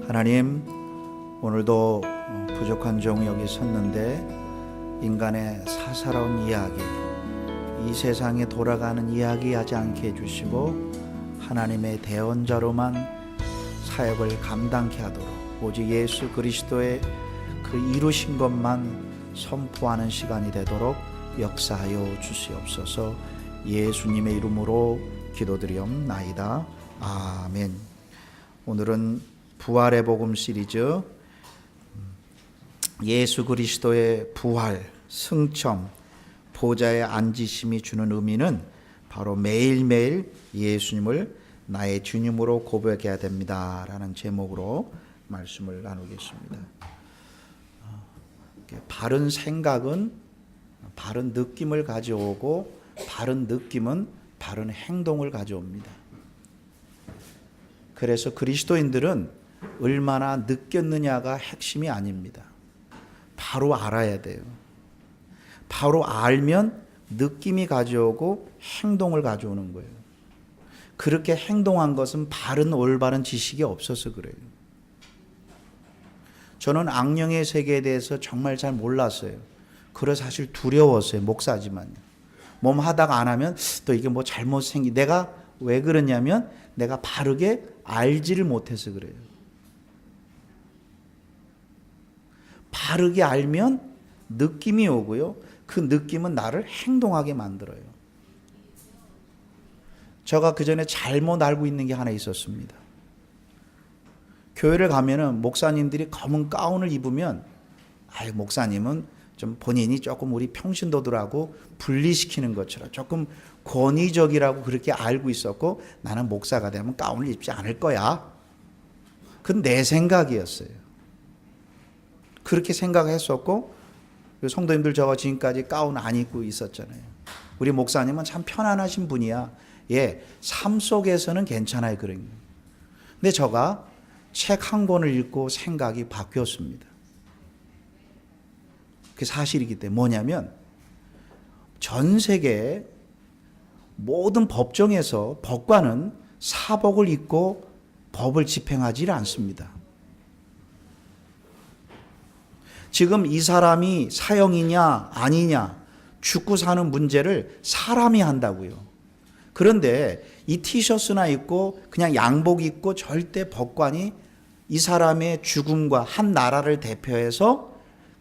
하나님, 오늘도 부족한 종이 여기 섰는데 인간의 사사로운 이야기, 이 세상에 돌아가는 이야기 하지 않게 해주시고 하나님의 대언자로만 사역을 감당케 하도록 오직 예수 그리스도의 그 이루신 것만 선포하는 시간이 되도록 역사하여 주시옵소서. 예수님의 이름으로 기도드리옵나이다. 아멘. 오늘은 부활의 복음 시리즈, 예수 그리스도의 부활, 승천, 보좌에 앉으심이 주는 의미는 바로 매일매일 예수님을 나의 주님으로 고백해야 됩니다 라는 제목으로 말씀을 나누겠습니다. 바른 생각은 바른 느낌을 가져오고 바른 느낌은 바른 행동을 가져옵니다. 그래서 그리스도인들은 얼마나 느꼈느냐가 핵심이 아닙니다. 바로 알아야 돼요. 바로 알면 느낌이 가져오고 행동을 가져오는 거예요. 그렇게 행동한 것은 바른 올바른 지식이 없어서 그래요. 저는 악령의 세계에 대해서 정말 잘 몰랐어요. 그래서 사실 두려웠어요. 목사지만 몸 하다가 안 하면 또 이게 뭐 잘못 내가 왜 그러냐면 내가 바르게 알지를 못해서 그래요. 바르게 알면 느낌이 오고요. 그 느낌은 나를 행동하게 만들어요. 제가 그 전에 잘못 알고 있는 게 하나 있었습니다. 교회를 가면은 목사님들이 검은 가운을 입으면 목사님은 좀 본인이 조금 우리 평신도들하고 분리시키는 것처럼 조금 권위적이라고 그렇게 알고 있었고, 나는 목사가 되면 가운을 입지 않을 거야. 그건 내 생각이었어요. 그렇게 생각했었고, 성도님들 저가 지금까지 가운 안 입고 있었잖아요. 우리 목사님은 참 편안하신 분이야. 삶 속에서는 괜찮아요. 그런 게. 근데 저가 책 한 권을 읽고 생각이 바뀌었습니다. 그게 사실이기 때문에 뭐냐면, 전 세계 모든 법정에서 법관은 사복을 입고 법을 집행하지 않습니다. 지금 이 사람이 사형이냐 아니냐 죽고 사는 문제를 사람이 한다고요. 그런데 이 티셔츠나 입고 그냥 양복 입고 절대 법관이 이 사람의 죽음과 한 나라를 대표해서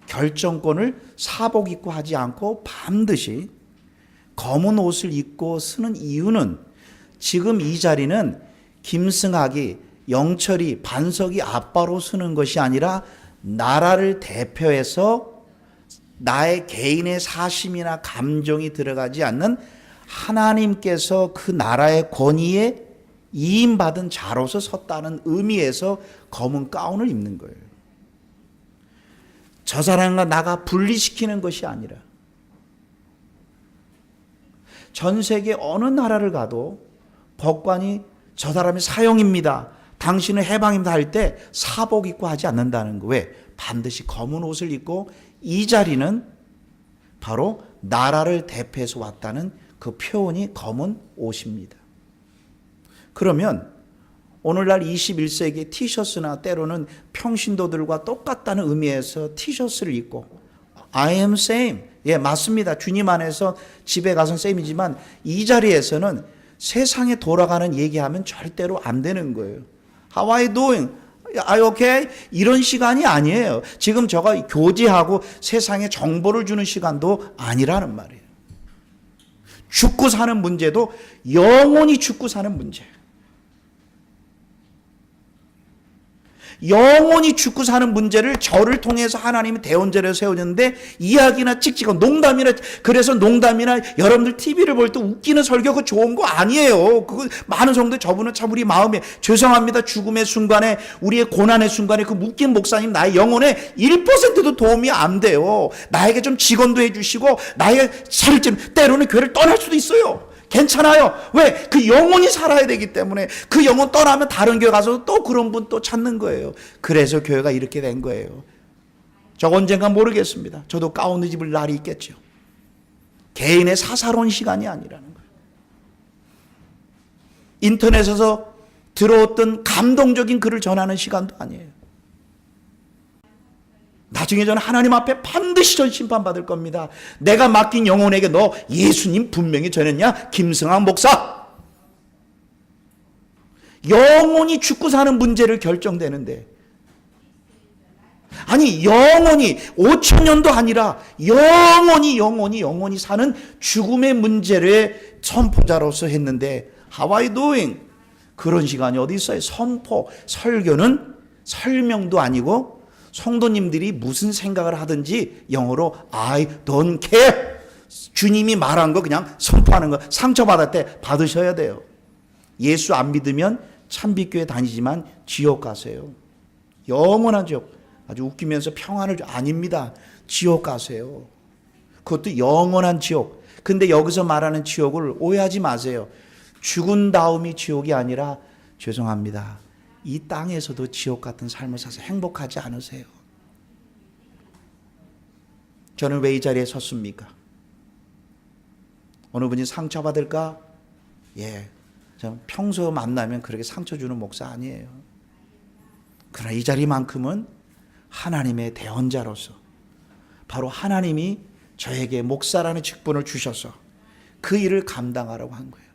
결정권을 사복 입고 하지 않고 반드시 검은 옷을 입고 쓰는 이유는, 지금 이 자리는 김승학이, 영철이, 반석이 아빠로 쓰는 것이 아니라 나라를 대표해서 나의 개인의 사심이나 감정이 들어가지 않는 하나님께서 그 나라의 권위에 이임받은 자로서 섰다는 의미에서 검은 가운을 입는 거예요. 저 사람과 나가 분리시키는 것이 아니라, 전 세계 어느 나라를 가도 법관이 저 사람이 사형입니다, 당신은 해방입니다 할 때 사복 입고 하지 않는다는 거. 왜? 반드시 검은 옷을 입고, 이 자리는 바로 나라를 대표해서 왔다는 그 표현이 검은 옷입니다. 그러면 오늘날 21세기 티셔츠나 때로는 평신도들과 똑같다는 의미에서 티셔츠를 입고 I am same. 맞습니다. 주님 안에서 집에 가서는 same이지만 이 자리에서는 세상에 돌아가는 얘기하면 절대로 안 되는 거예요. How are you doing? Are you okay? 이런 시간이 아니에요. 지금 저가 교제하고 세상에 정보를 주는 시간도 아니라는 말이에요. 죽고 사는 문제도 영원히 죽고 사는 문제예요. 영원히 죽고 사는 문제를 저를 통해서 하나님이 대언자로 세우는데 이야기나 찍찍하고 농담이나, 그래서 농담이나 여러분들 TV를 볼 때 웃기는 설교 그거 좋은 거 아니에요. 그거 많은 성도, 저분은 참 우리 마음에 죄송합니다. 죽음의 순간에, 우리의 고난의 순간에 그 웃긴 목사님 나의 영혼에 1%도 도움이 안 돼요. 나에게 좀 직원도 해주시고 나의 살을 좀, 때로는 교회를 떠날 수도 있어요. 괜찮아요. 왜? 그 영혼이 살아야 되기 때문에. 그 영혼 떠나면 다른 교회 가서 또 그런 분 또 찾는 거예요. 그래서 교회가 이렇게 된 거예요. 저 언젠가 모르겠습니다. 저도 가운 입을 날이 있겠죠. 개인의 사사로운 시간이 아니라는 거예요. 인터넷에서 들어왔던 감동적인 글을 전하는 시간도 아니에요. 나중에 저는 하나님 앞에 반드시 전 심판받을 겁니다. 내가 맡긴 영혼에게 너 예수님 분명히 전했냐? 김승환 목사. 영혼이 죽고 사는 문제를 결정되는데, 아니 영혼이 5,000년도 아니라 영혼이 사는 죽음의 문제를 선포자로서 했는데 How are you doing? 그런 시간이 어디 있어요? 선포, 설교는 설명도 아니고 성도님들이 무슨 생각을 하든지 영어로 I don't care. 주님이 말한 거 그냥 선포하는 거. 상처받을 때 받으셔야 돼요. 예수 안 믿으면 참빛교회 다니지만 지옥 가세요. 영원한 지옥. 아주 웃기면서 평안을 아닙니다. 지옥 가세요. 그것도 영원한 지옥. 근데 여기서 말하는 지옥을 오해하지 마세요. 죽은 다음이 지옥이 아니라 죄송합니다. 이 땅에서도 지옥 같은 삶을 사서 행복하지 않으세요. 저는 왜 이 자리에 섰습니까? 어느 분이 상처받을까? 예, 저는 평소 만나면 그렇게 상처 주는 목사 아니에요. 그러나 이 자리만큼은 하나님의 대언자로서 바로 하나님이 저에게 목사라는 직분을 주셔서 그 일을 감당하라고 한 거예요.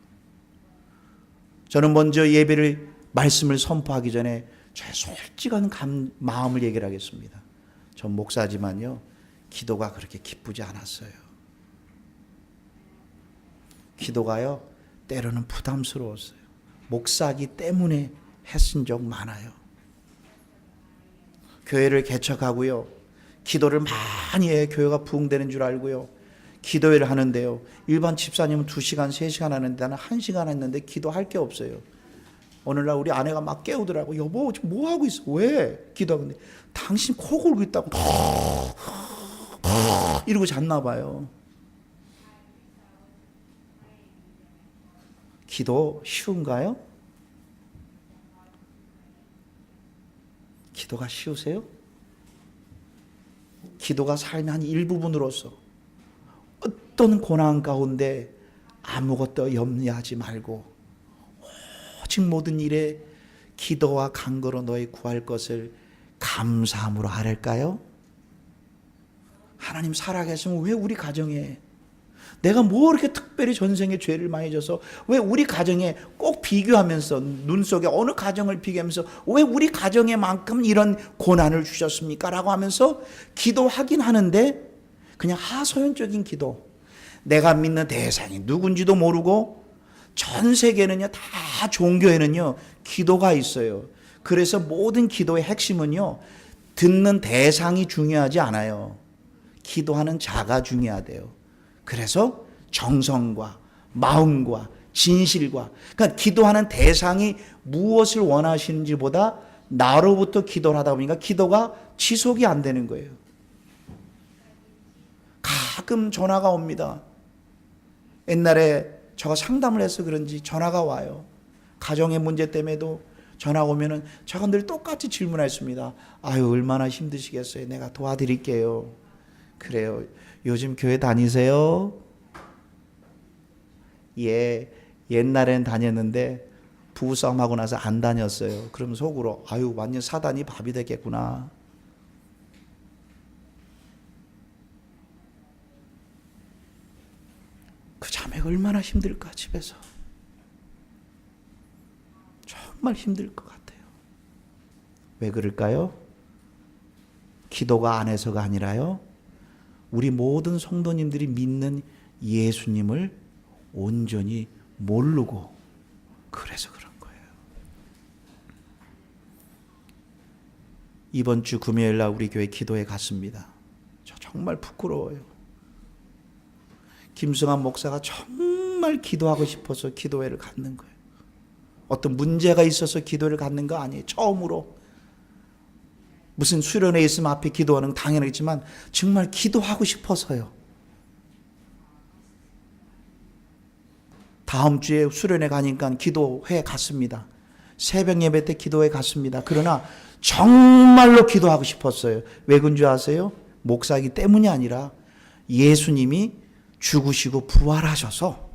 저는 먼저 예배를 말씀을 선포하기 전에 저의 솔직한 마음을 얘기를 하겠습니다. 전 목사지만요, 기도가 그렇게 기쁘지 않았어요. 기도가요, 때로는 부담스러웠어요. 목사기 때문에 했은 적 많아요. 교회를 개척하고요, 기도를 많이 해 교회가 부흥되는 줄 알고요, 기도회를 하는데요, 일반 집사님은 2시간, 3시간 하는데 나는 1시간 했는데 기도할 게 없어요. 오늘날 우리 아내가 막 깨우더라고. 여보 지금 뭐 하고 있어? 왜? 기도하는데 당신 코 골고 있다고 이러고 잤나 봐요. 기도 쉬운가요? 기도가 쉬우세요? 기도가 삶의 한 일부분으로서 어떤 고난 가운데 아무것도 염려하지 말고 오직 모든 일에 기도와 간구로 너희 구할 것을 감사함으로 하랄까요? 하나님 살아계시면 왜 우리 가정에, 내가 뭐 이렇게 특별히 전생에 죄를 많이 져서 왜 우리 가정에 꼭 비교하면서, 눈 속에 어느 가정을 비교하면서 왜 우리 가정에만큼 이런 고난을 주셨습니까? 라고 하면서 기도하긴 하는데 그냥 하소연적인 기도. 내가 믿는 대상이 누군지도 모르고, 전 세계는요, 다 종교에는요 기도가 있어요. 그래서 모든 기도의 핵심은요, 듣는 대상이 중요하지 않아요. 기도하는 자가 중요하대요. 그래서 정성과 마음과 진실과, 그러니까 기도하는 대상이 무엇을 원하시는지보다 나로부터 기도를 하다 보니까 기도가 지속이 안 되는 거예요. 가끔 전화가 옵니다. 옛날에 제가 상담을 해서 그런지 전화가 와요. 가정의 문제 때문에도 전화 오면은 제가 늘 똑같이 질문했습니다. 아유, 얼마나 힘드시겠어요. 내가 도와드릴게요. 그래요. 요즘 교회 다니세요? 예, 옛날엔 다녔는데 부부싸움하고 나서 안 다녔어요. 그럼 속으로 아유, 완전 사단이 밥이 됐겠구나. 그 자매가 얼마나 힘들까, 집에서. 정말 힘들 것 같아요. 왜 그럴까요? 기도가 안 해서가 아니라요, 우리 모든 성도님들이 믿는 예수님을 온전히 모르고 그래서 그런 거예요. 이번 주 금요일 날 우리 교회 기도회 갔습니다. 저 정말 부끄러워요. 김승환 목사가 정말 기도하고 싶어서 기도회를 갖는 거예요. 어떤 문제가 있어서 기도를 갖는 거 아니에요. 처음으로. 무슨 수련회 있으면 앞에 기도하는 건 당연하겠지만 정말 기도하고 싶어서요. 다음 주에 수련회 가니까 기도회 갔습니다. 새벽 예배 때 기도회 갔습니다. 그러나 정말로 기도하고 싶었어요. 왜 그런 줄 아세요? 목사이기 때문이 아니라 예수님이 죽으시고 부활하셔서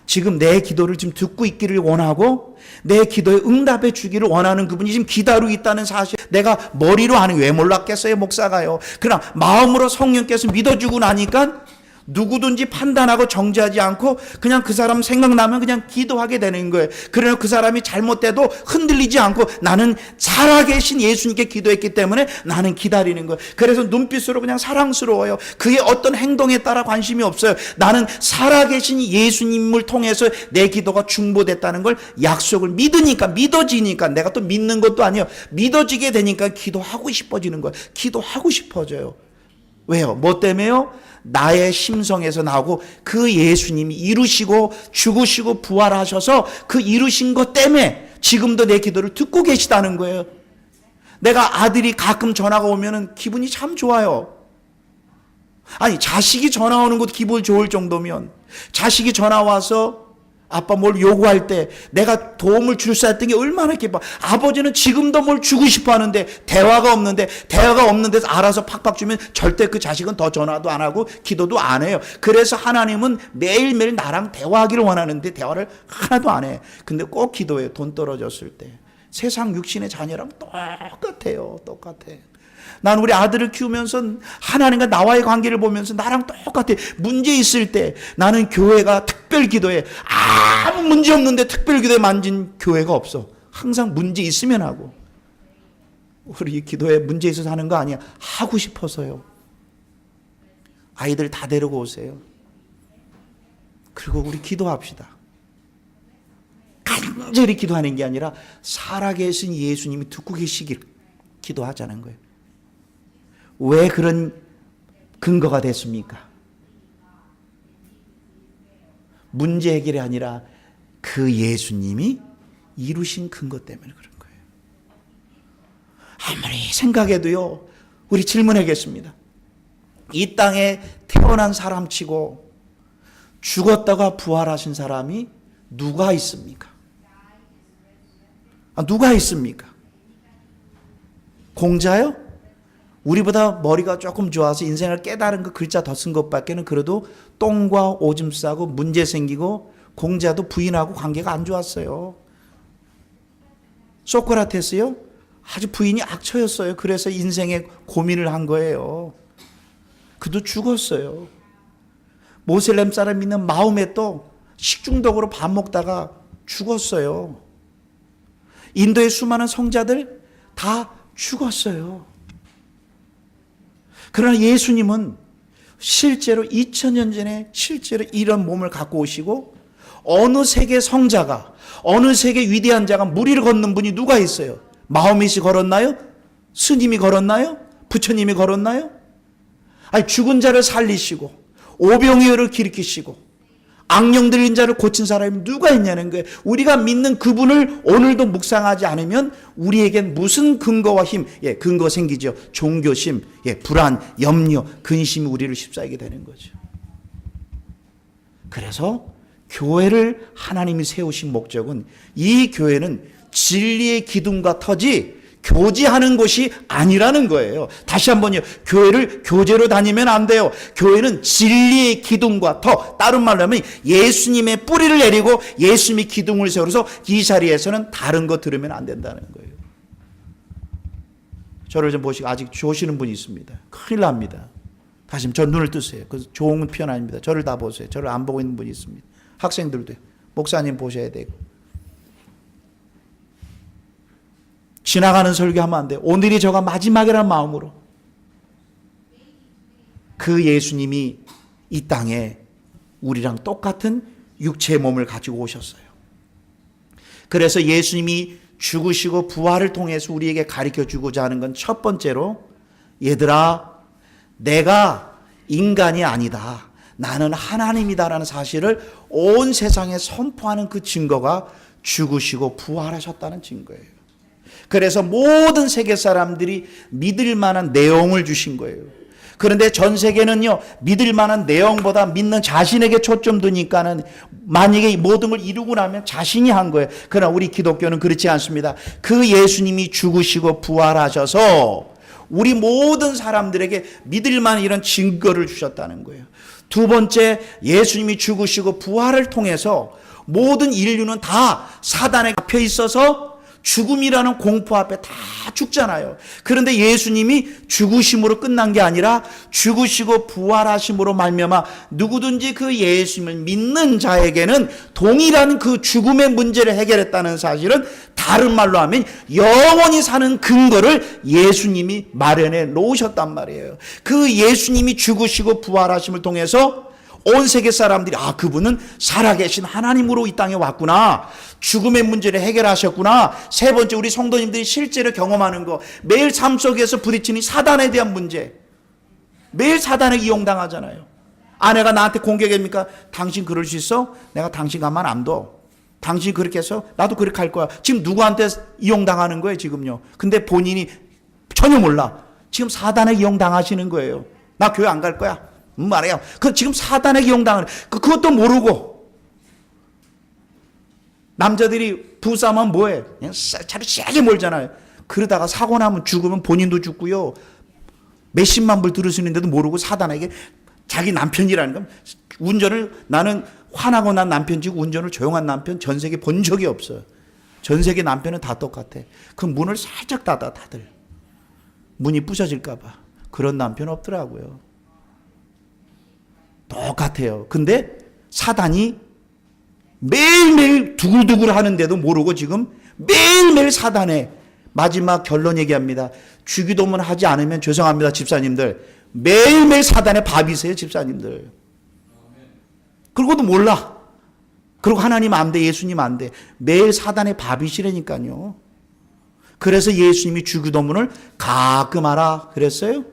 지금 내 기도를 지금 듣고 있기를 원하고 내 기도에 응답해 주기를 원하는 그분이 지금 기다리고 있다는 사실, 내가 머리로 하는, 왜 몰랐겠어요 목사가요. 그러나 마음으로 성령께서 믿어주고 나니까 누구든지 판단하고 정죄하지 않고 그냥 그 사람 생각나면 그냥 기도하게 되는 거예요. 그러나 그 사람이 잘못돼도 흔들리지 않고 나는 살아계신 예수님께 기도했기 때문에 나는 기다리는 거예요. 그래서 눈빛으로 그냥 사랑스러워요. 그의 어떤 행동에 따라 관심이 없어요. 나는 살아계신 예수님을 통해서 내 기도가 중보됐다는 걸 약속을 믿으니까, 믿어지니까, 내가 또 믿는 것도 아니에요. 믿어지게 되니까 기도하고 싶어지는 거예요. 기도하고 싶어져요. 왜요? 뭐 때문에요? 나의 심성에서 나오고 그 예수님이 이루시고 죽으시고 부활하셔서 그 이루신 것 때문에 지금도 내 기도를 듣고 계시다는 거예요. 내가 아들이 가끔 전화가 오면은 기분이 참 좋아요. 아니, 자식이 전화 오는 것도 기분이 좋을 정도면, 자식이 전화 와서 아빠 뭘 요구할 때 내가 도움을 줄 수 있던 게 얼마나 기뻐. 아버지는 지금도 뭘 주고 싶어 하는데 대화가 없는데 알아서 팍팍 주면 절대 그 자식은 더 전화도 안 하고 기도도 안 해요. 그래서 하나님은 매일매일 나랑 대화하기를 원하는데 대화를 하나도 안 해. 근데 꼭 기도해요. 돈 떨어졌을 때. 세상 육신의 자녀랑 똑같아요. 똑같아. 난 우리 아들을 키우면서 하나님과 나와의 관계를 보면서 나랑 똑같아. 문제 있을 때 나는 교회가 특별 기도에, 아무 문제 없는데 특별 기도에 만진 교회가 없어. 항상 문제 있으면 하고. 우리 기도에 문제 있어서 하는 거 아니야. 하고 싶어서요. 아이들 다 데리고 오세요. 그리고 우리 기도합시다. 간절히 기도하는 게 아니라 살아계신 예수님이 듣고 계시길 기도하자는 거예요. 왜 그런 근거가 됐습니까? 문제 해결이 아니라 그 예수님이 이루신 근거 때문에 그런 거예요. 아무리 생각해도요, 우리 질문하겠습니다. 이 땅에 태어난 사람치고 죽었다가 부활하신 사람이 누가 있습니까? 누가 있습니까? 공자요? 우리보다 머리가 조금 좋아서 인생을 깨달은 그 글자 더 쓴 것밖에는 그래도 똥과 오줌 싸고 문제 생기고, 공자도 부인하고 관계가 안 좋았어요. 소크라테스요? 아주 부인이 악처였어요. 그래서 인생에 고민을 한 거예요. 그도 죽었어요. 모슬렘 사람 있는 마호메도 식중독으로 밥 먹다가 죽었어요. 인도의 수많은 성자들 다 죽었어요. 그러나 예수님은 실제로 2000년 전에 실제로 이런 몸을 갖고 오시고, 어느 세계 성자가, 어느 세계 위대한 자가 무리를 걷는 분이 누가 있어요? 마호멧이 걸었나요? 스님이 걸었나요? 부처님이 걸었나요? 아니, 죽은 자를 살리시고 오병이어를 일으키시고 악령 들린 자를 고친 사람이 누가 있냐는 거예요. 우리가 믿는 그분을 오늘도 묵상하지 않으면 우리에겐 무슨 근거와 힘, 근거 생기죠. 종교심, 불안, 염려, 근심이 우리를 휩싸이게 되는 거죠. 그래서 교회를 하나님이 세우신 목적은, 이 교회는 진리의 기둥과 터지 교제하는 곳이 아니라는 거예요. 다시 한번요. 교회를 교제로 다니면 안 돼요. 교회는 진리의 기둥과 터, 다른 말로 하면 예수님의 뿌리를 내리고 예수님이 기둥을 세워서 이 자리에서는 다른 거 들으면 안 된다는 거예요. 저를 좀 보시고 아직 조시는 분이 있습니다. 큰일 납니다. 다시 저 눈을 뜨세요. 그 좋은 표현 아닙니다. 저를 다 보세요. 저를 안 보고 있는 분이 있습니다. 학생들도 목사님 보셔야 되고. 지나가는 설교하면 안 돼요. 오늘이 저가 마지막이라는 마음으로 그 예수님이 이 땅에 우리랑 똑같은 육체의 몸을 가지고 오셨어요. 그래서 예수님이 죽으시고 부활을 통해서 우리에게 가르쳐주고자 하는 건, 첫 번째로, 얘들아, 내가 인간이 아니다, 나는 하나님이다라는 사실을 온 세상에 선포하는 그 증거가 죽으시고 부활하셨다는 증거예요. 그래서 모든 세계 사람들이 믿을 만한 내용을 주신 거예요. 그런데 전 세계는요, 믿을 만한 내용보다 믿는 자신에게 초점 두니까는 만약에 이 모든 걸 이루고 나면 자신이 한 거예요. 그러나 우리 기독교는 그렇지 않습니다. 그 예수님이 죽으시고 부활하셔서 우리 모든 사람들에게 믿을 만한 이런 증거를 주셨다는 거예요. 두 번째, 예수님이 죽으시고 부활을 통해서 모든 인류는 다 사단에 잡혀 있어서 죽음이라는 공포 앞에 다 죽잖아요. 그런데 예수님이 죽으심으로 끝난 게 아니라 죽으시고 부활하심으로 말미암아 누구든지 그 예수님을 믿는 자에게는 동일한 그 죽음의 문제를 해결했다는 사실은 다른 말로 하면 영원히 사는 근거를 예수님이 마련해 놓으셨단 말이에요. 그 예수님이 죽으시고 부활하심을 통해서 온 세계 사람들이 그분은 살아계신 하나님으로 이 땅에 왔구나. 죽음의 문제를 해결하셨구나. 세 번째, 우리 성도님들이 실제로 경험하는 거, 매일 삶 속에서 부딪히는 사단에 대한 문제. 매일 사단에 이용당하잖아요. 아내가 나한테 공격합니까? 당신 그럴 수 있어? 내가 당신 가만 안 둬. 당신이 그렇게 해서 나도 그렇게 할 거야. 지금 누구한테 이용당하는 거예요, 지금요. 근데 본인이 전혀 몰라. 지금 사단에 이용당하시는 거예요. 나 교회 안 갈 거야. 말해요. 지금 사단에 이용당하는, 그것도 모르고. 남자들이 부싸움하면 뭐해? 그냥 차라리 세게 몰잖아요. 그러다가 사고 나면 죽으면 본인도 죽고요. 몇십만 불 들을 수 있는데도 모르고 사단에게 자기 남편이라는 건, 운전을, 나는 화나고 난 남편이고 운전을 조용한 남편 전 세계 본 적이 없어요. 전 세계 남편은 다 똑같아. 그 문을 살짝 닫아, 다들. 문이 부서질까 봐. 그런 남편 없더라고요. 똑같아요. 근데 사단이 매일매일 두글두글 하는데도 모르고 지금 매일매일 사단에 마지막 결론 얘기합니다. 주기도문 하지 않으면 죄송합니다, 집사님들. 매일매일 사단에 밥이세요, 집사님들. 그러고도 몰라. 그리고 하나님 안 돼, 예수님 안 돼. 매일 사단에 밥이시라니까요. 그래서 예수님이 주기도문을 가끔 하라 그랬어요.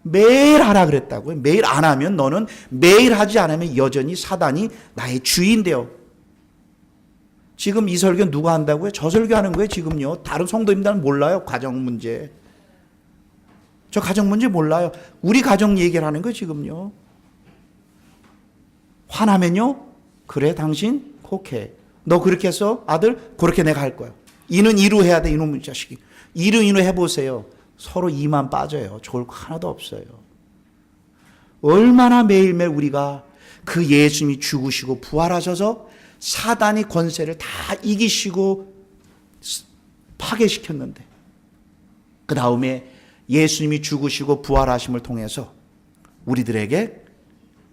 매일 하라 그랬다고요. 매일 안 하면, 너는 매일 하지 않으면 여전히 사단이 나의 주인돼요. 지금 이 설교 누가 한다고요? 저 설교하는 거예요, 지금요. 다른 성도님들은 몰라요, 가정 문제. 저 가정 문제 몰라요. 우리 가정 얘기를 하는 거예요, 지금요. 화나면요, 그래, 당신 오케이. 너 그렇게 해서 아들 그렇게 내가 할 거야. 이는 이루 해야 돼, 이놈의 자식이. 이루 해보세요. 서로 이만 빠져요. 좋을 거 하나도 없어요. 얼마나 매일매일 우리가 그 예수님이 죽으시고 부활하셔서 사단의 권세를 다 이기시고 파괴시켰는데, 그 다음에 예수님이 죽으시고 부활하심을 통해서 우리들에게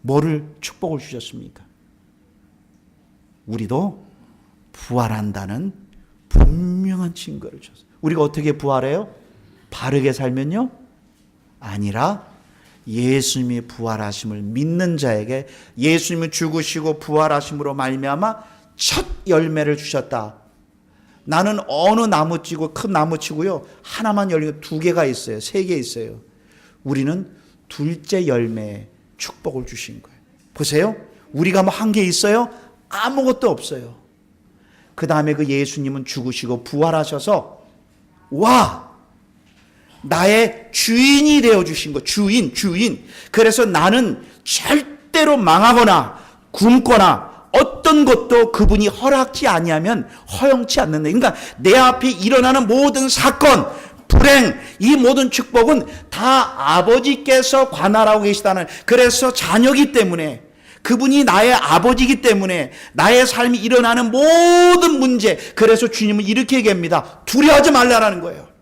뭐를 축복을 주셨습니까? 우리도 부활한다는 분명한 증거를 줬어요. 우리가 어떻게 부활해요? 바르게 살면요? 아니라 예수님이 부활하심을 믿는 자에게 예수님이 죽으시고 부활하심으로 말미암아 첫 열매를 주셨다. 나는 어느 나무치고 큰 나무치고요, 하나만 열리고 두 개가 있어요, 세 개 있어요. 우리는 둘째 열매에 축복을 주신 거예요. 보세요, 우리가 뭐 한 개 있어요? 아무것도 없어요. 그 다음에 그 예수님은 죽으시고 부활하셔서 나의 주인이 되어주신 거. 주인. 그래서 나는 절대로 망하거나 굶거나 어떤 것도 그분이 허락지 아니하면 허용치 않는다. 그러니까 내 앞에 일어나는 모든 사건, 불행, 이 모든 축복은 다 아버지께서 관할하고 계시다는, 그래서 자녀이기 때문에, 그분이 나의 아버지이기 때문에 나의 삶이 일어나는 모든 문제, 그래서 주님은 이렇게 얘기합니다. 두려워하지 말라라는 거예요.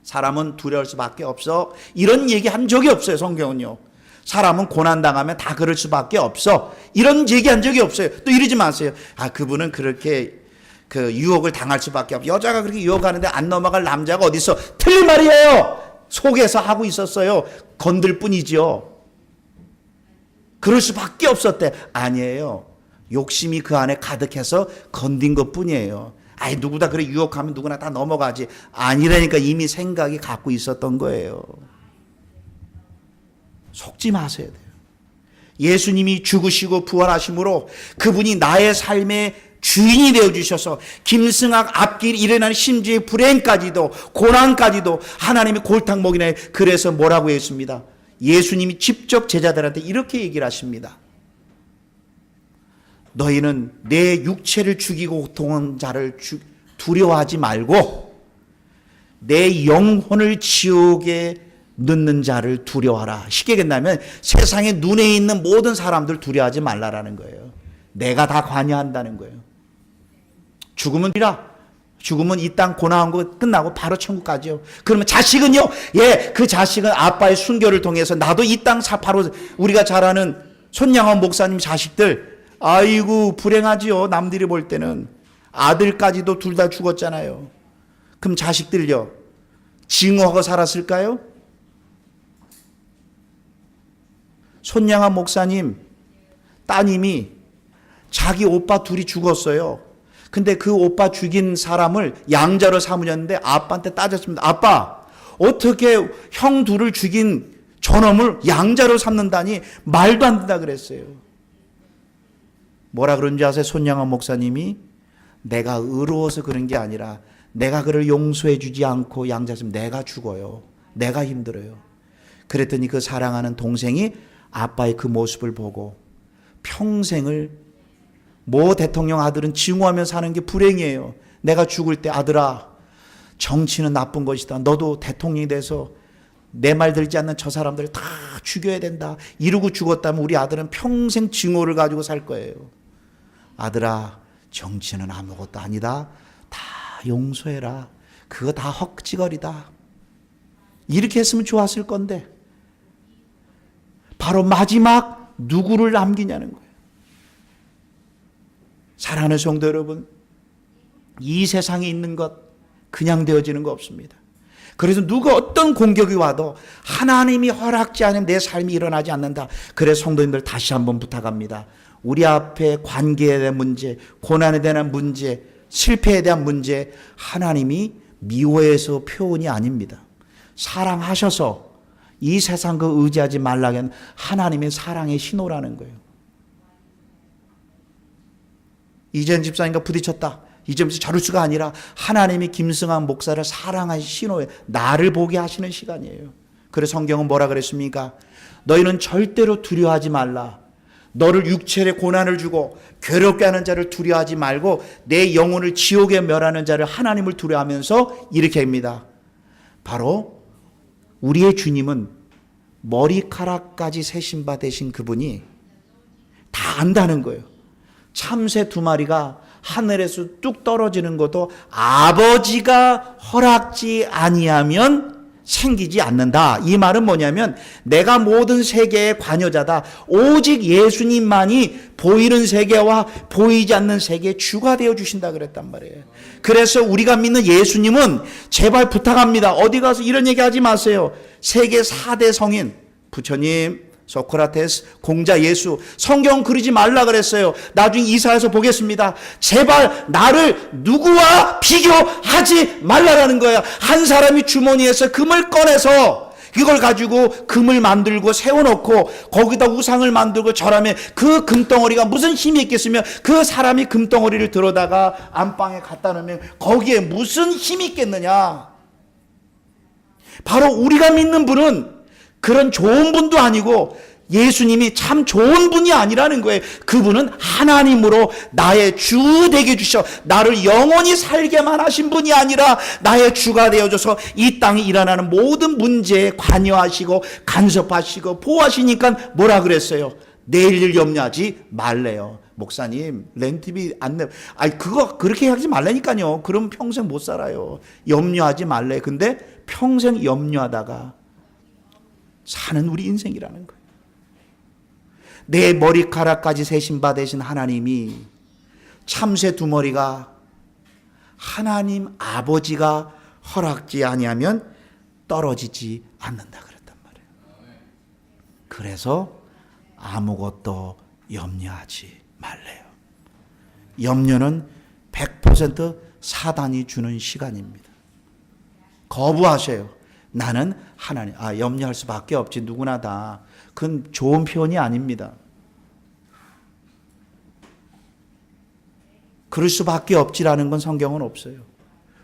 사람은 두려울 수밖에 없어. 이런 얘기 한 적이 없어요, 성경은요. 사람은 고난당하면 다 그럴 수밖에 없어. 이런 얘기 한 적이 없어요. 또 이러지 마세요. 그분은 그렇게 유혹을 당할 수밖에 없어. 여자가 그렇게 유혹하는데 안 넘어갈 남자가 어디 있어? 틀린 말이에요. 속에서 하고 있었어요. 건들 뿐이죠. 그럴 수밖에 없었대. 아니에요. 욕심이 그 안에 가득해서 건든 것 뿐이에요. 누구다 그래 유혹하면 누구나 다 넘어가지. 아니라니까, 이미 생각이 갖고 있었던 거예요. 속지 마셔야 돼요. 예수님이 죽으시고 부활하심으로 그분이 나의 삶의 주인이 되어주셔서 김승학 앞길 일어나는 심지어의 불행까지도 고난까지도 하나님이 골탕 먹이네. 그래서 뭐라고 했습니다. 예수님이 직접 제자들한테 이렇게 얘기를 하십니다. 너희는 내 육체를 죽이고 고통하는 자를 두려워하지 말고 내 영혼을 지옥에 늦는 자를 두려워하라. 쉽게 얘기하면 세상에 눈에 있는 모든 사람들 두려워하지 말라라는 거예요. 내가 다 관여한다는 거예요. 죽으면 죽으면 이 땅 고난한 거 끝나고 바로 천국 가죠. 그러면 자식은요? 예, 그 자식은 아빠의 순교를 통해서 나도 이 땅 바로 우리가 잘 아는 손양원 목사님 자식들, 아이고 불행하지요. 남들이 볼 때는 아들까지도 둘 다 죽었잖아요. 그럼 자식들요? 증오하고 살았을까요? 손양원 목사님 따님이 자기 오빠 둘이 죽었어요. 근데 그 오빠 죽인 사람을 양자로 삼으셨는데 아빠한테 따졌습니다. 아빠, 어떻게 형 둘을 죽인 저놈을 양자로 삼는다니 말도 안 된다 그랬어요. 뭐라 그런지 아세요? 손양원 목사님이 내가 의로워서 그런 게 아니라 내가 그를 용서해 주지 않고 양자로 내가 죽어요. 내가 힘들어요. 그랬더니 그 사랑하는 동생이 아빠의 그 모습을 보고 평생을 모 대통령 아들은 증오하며 사는 게 불행이에요. 내가 죽을 때 아들아, 정치는 나쁜 것이다. 너도 대통령이 돼서 내 말 들지 않는 저 사람들을 다 죽여야 된다. 이러고 죽었다면 우리 아들은 평생 증오를 가지고 살 거예요. 아들아, 정치는 아무것도 아니다. 다 용서해라. 그거 다 헛짓거리다. 이렇게 했으면 좋았을 건데 바로 마지막 누구를 남기냐는 거예요. 사랑하는 성도 여러분, 이 세상에 있는 것 그냥 되어지는 거 없습니다. 그래서 누가 어떤 공격이 와도 하나님이 허락지 않으면 내 삶이 일어나지 않는다. 그래서 성도님들 다시 한번 부탁합니다. 우리 앞에 관계에 대한 문제, 고난에 대한 문제, 실패에 대한 문제, 하나님이 미워해서 표현이 아닙니다. 사랑하셔서 이 세상 그 의지하지 말라는 하나님의 사랑의 신호라는 거예요. 이재현 집사님과 부딪혔다. 이재현 집사 자루수가 아니라 하나님이 김승환 목사를 사랑하신 신호에 나를 보게 하시는 시간이에요. 그래서 성경은 뭐라 그랬습니까? 너희는 절대로 두려워하지 말라. 너를 육체의 고난을 주고 괴롭게 하는 자를 두려워하지 말고 내 영혼을 지옥에 멸하는 자를 하나님을 두려워하면서 이렇게 합니다. 바로 우리의 주님은 머리카락까지 세신 바 되신 그분이 다 안다는 거예요. 참새 2마리가 하늘에서 뚝 떨어지는 것도 아버지가 허락지 아니하면 생기지 않는다. 이 말은 뭐냐면 내가 모든 세계의 관여자다. 오직 예수님만이 보이는 세계와 보이지 않는 세계의 주가 되어 주신다 그랬단 말이에요. 그래서 우리가 믿는 예수님은 제발 부탁합니다. 어디 가서 이런 얘기하지 마세요. 세계 4대 성인 부처님, 소크라테스, 공자 예수, 성경 그러지 말라 그랬어요. 나중에 이사야서 보겠습니다. 제발 나를 누구와 비교하지 말라라는 거야. 한 사람이 주머니에서 금을 꺼내서 이걸 가지고 금을 만들고 세워놓고 거기다 우상을 만들고 절하면 그 금덩어리가 무슨 힘이 있겠으며 그 사람이 금덩어리를 들어다가 안방에 갖다 놓으면 거기에 무슨 힘이 있겠느냐. 바로 우리가 믿는 분은 그런 좋은 분도 아니고 예수님이 참 좋은 분이 아니라는 거예요. 그분은 하나님으로 나의 주 되게 주셔 나를 영원히 살게만 하신 분이 아니라 나의 주가 되어줘서 이 땅에 일어나는 모든 문제에 관여하시고 간섭하시고 보호하시니까 뭐라 그랬어요? 내일 일 염려하지 말래요. 목사님 렌트비 안 내. 아니 그거 그렇게 하지 말라니까요. 그럼 평생 못 살아요. 염려하지 말래. 근데 평생 염려하다가 사는 우리 인생이라는 거예요. 내 머리카락까지 세신 바 되신 하나님이 참새 2마리가 하나님 아버지가 허락지 아니하면 떨어지지 않는다 그랬단 말이에요. 그래서 아무것도 염려하지 말래요. 염려는 100% 사단이 주는 시간입니다. 거부하셔요. 나는 하나님, 염려할 수밖에 없지. 누구나 다. 그건 좋은 표현이 아닙니다. 그럴 수밖에 없지라는 건 성경은 없어요.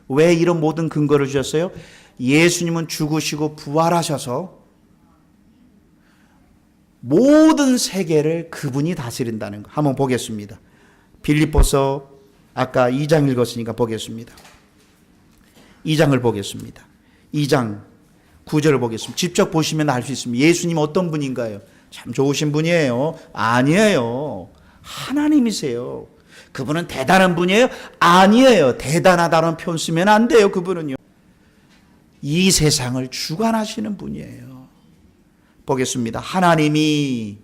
왜 이런 모든 근거를 주셨어요? 예수님은 죽으시고 부활하셔서 모든 세계를 그분이 다스린다는 거. 한번 보겠습니다. 빌립보서 아까 2장 읽었으니까 보겠습니다. 2장을 보겠습니다. 2장 9절을 보겠습니다. 직접 보시면 알 수 있습니다. 예수님 어떤 분인가요? 참 좋으신 분이에요? 아니에요. 하나님이세요. 그분은 대단한 분이에요? 아니에요. 대단하다는 표현 쓰면 안 돼요. 그분은요. 이 세상을 주관하시는 분이에요. 보겠습니다. 하나님이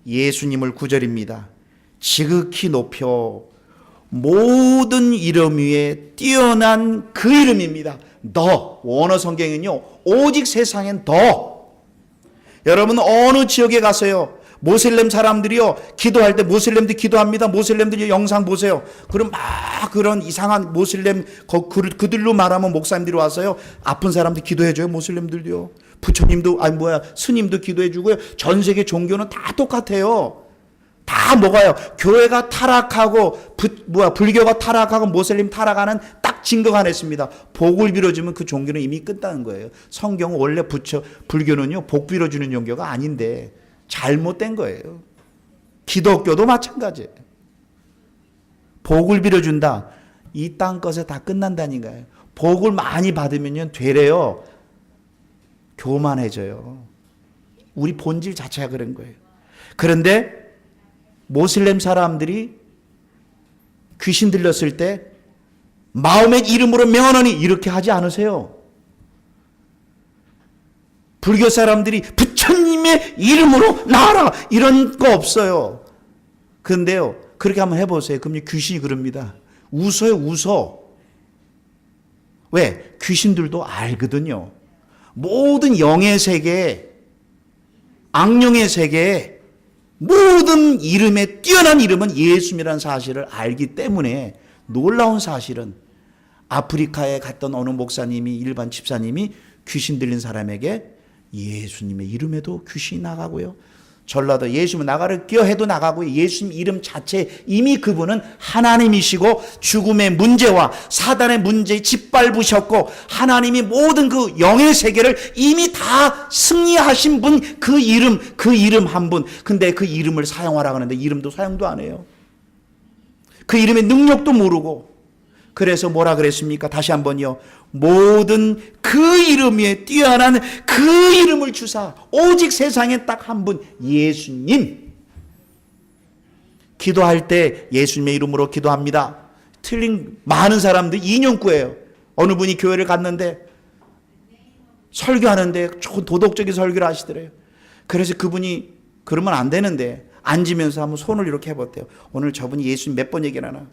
예수님을 9절입니다. 지극히 높여 모든 이름 위에 뛰어난 그 이름입니다. 더, 원어 성경은요, 오직 세상엔 더. 여러분 어느 지역에 가서요, 모슬렘 사람들이요, 기도할 때 모슬렘도 기도합니다. 모슬렘들이 영상 보세요. 그럼 막 그런 이상한 모슬렘 그들로 말하면 목사님들이 와서요, 아픈 사람들 기도해줘요. 모슬렘들도요. 부처님도 스님도 기도해주고요. 전 세계 종교는 다 똑같아요. 다 뭐가요? 교회가 타락하고 불교가 타락하고 모슬림 타락하는 딱 증거가 하나 있습니다. 복을 빌어주면 그 종교는 이미 끝나는 거예요. 성경은 원래 불교는요, 복 빌어주는 종교가 아닌데 잘못된 거예요. 기독교도 마찬가지예요. 복을 빌어준다. 이 땅 것에 다 끝난다니까요. 복을 많이 받으면 되래요. 교만해져요. 우리 본질 자체가 그런 거예요. 그런데 모슬렘 사람들이 귀신 들렸을 때 마음의 이름으로 명하노니 이렇게 하지 않으세요. 불교 사람들이 부처님의 이름으로 나와라 이런 거 없어요. 그런데요, 그렇게 한번 해보세요. 그럼 귀신이 그럽니다. 웃어요, 웃어. 왜? 귀신들도 알거든요. 모든 영의 세계, 악령의 세계, 모든 이름에 뛰어난 이름은 예수님이라는 사실을 알기 때문에 놀라운 사실은 아프리카에 갔던 어느 목사님이, 일반 집사님이 귀신 들린 사람에게 예수님의 이름에도 귀신이 나가고요. 전라도 예수님 나가를 끼어 해도 나가고요. 예수님 이름 자체 이미 그분은 하나님이시고 죽음의 문제와 사단의 문제에 짓밟으셨고 하나님이 모든 그 영의 세계를 이미 다 승리하신 분, 그 이름 한 분. 근데 그 이름을 사용하라고 하는데 이름도 사용도 안 해요. 그 이름의 능력도 모르고. 그래서 뭐라 그랬습니까? 다시 한번요. 모든 그 이름 위에 뛰어난 그 이름을 주사 오직 세상에 딱 한 분 예수님. 기도할 때 예수님의 이름으로 기도합니다. 틀린 많은 사람들 인용구예요. 어느 분이 교회를 갔는데 설교하는데 좋은 도덕적인 설교를 하시더래요. 그래서 그분이 그러면 안 되는데 앉으면서 한번 손을 이렇게 해봤대요. 오늘 저분이 예수님 몇 번 얘기하나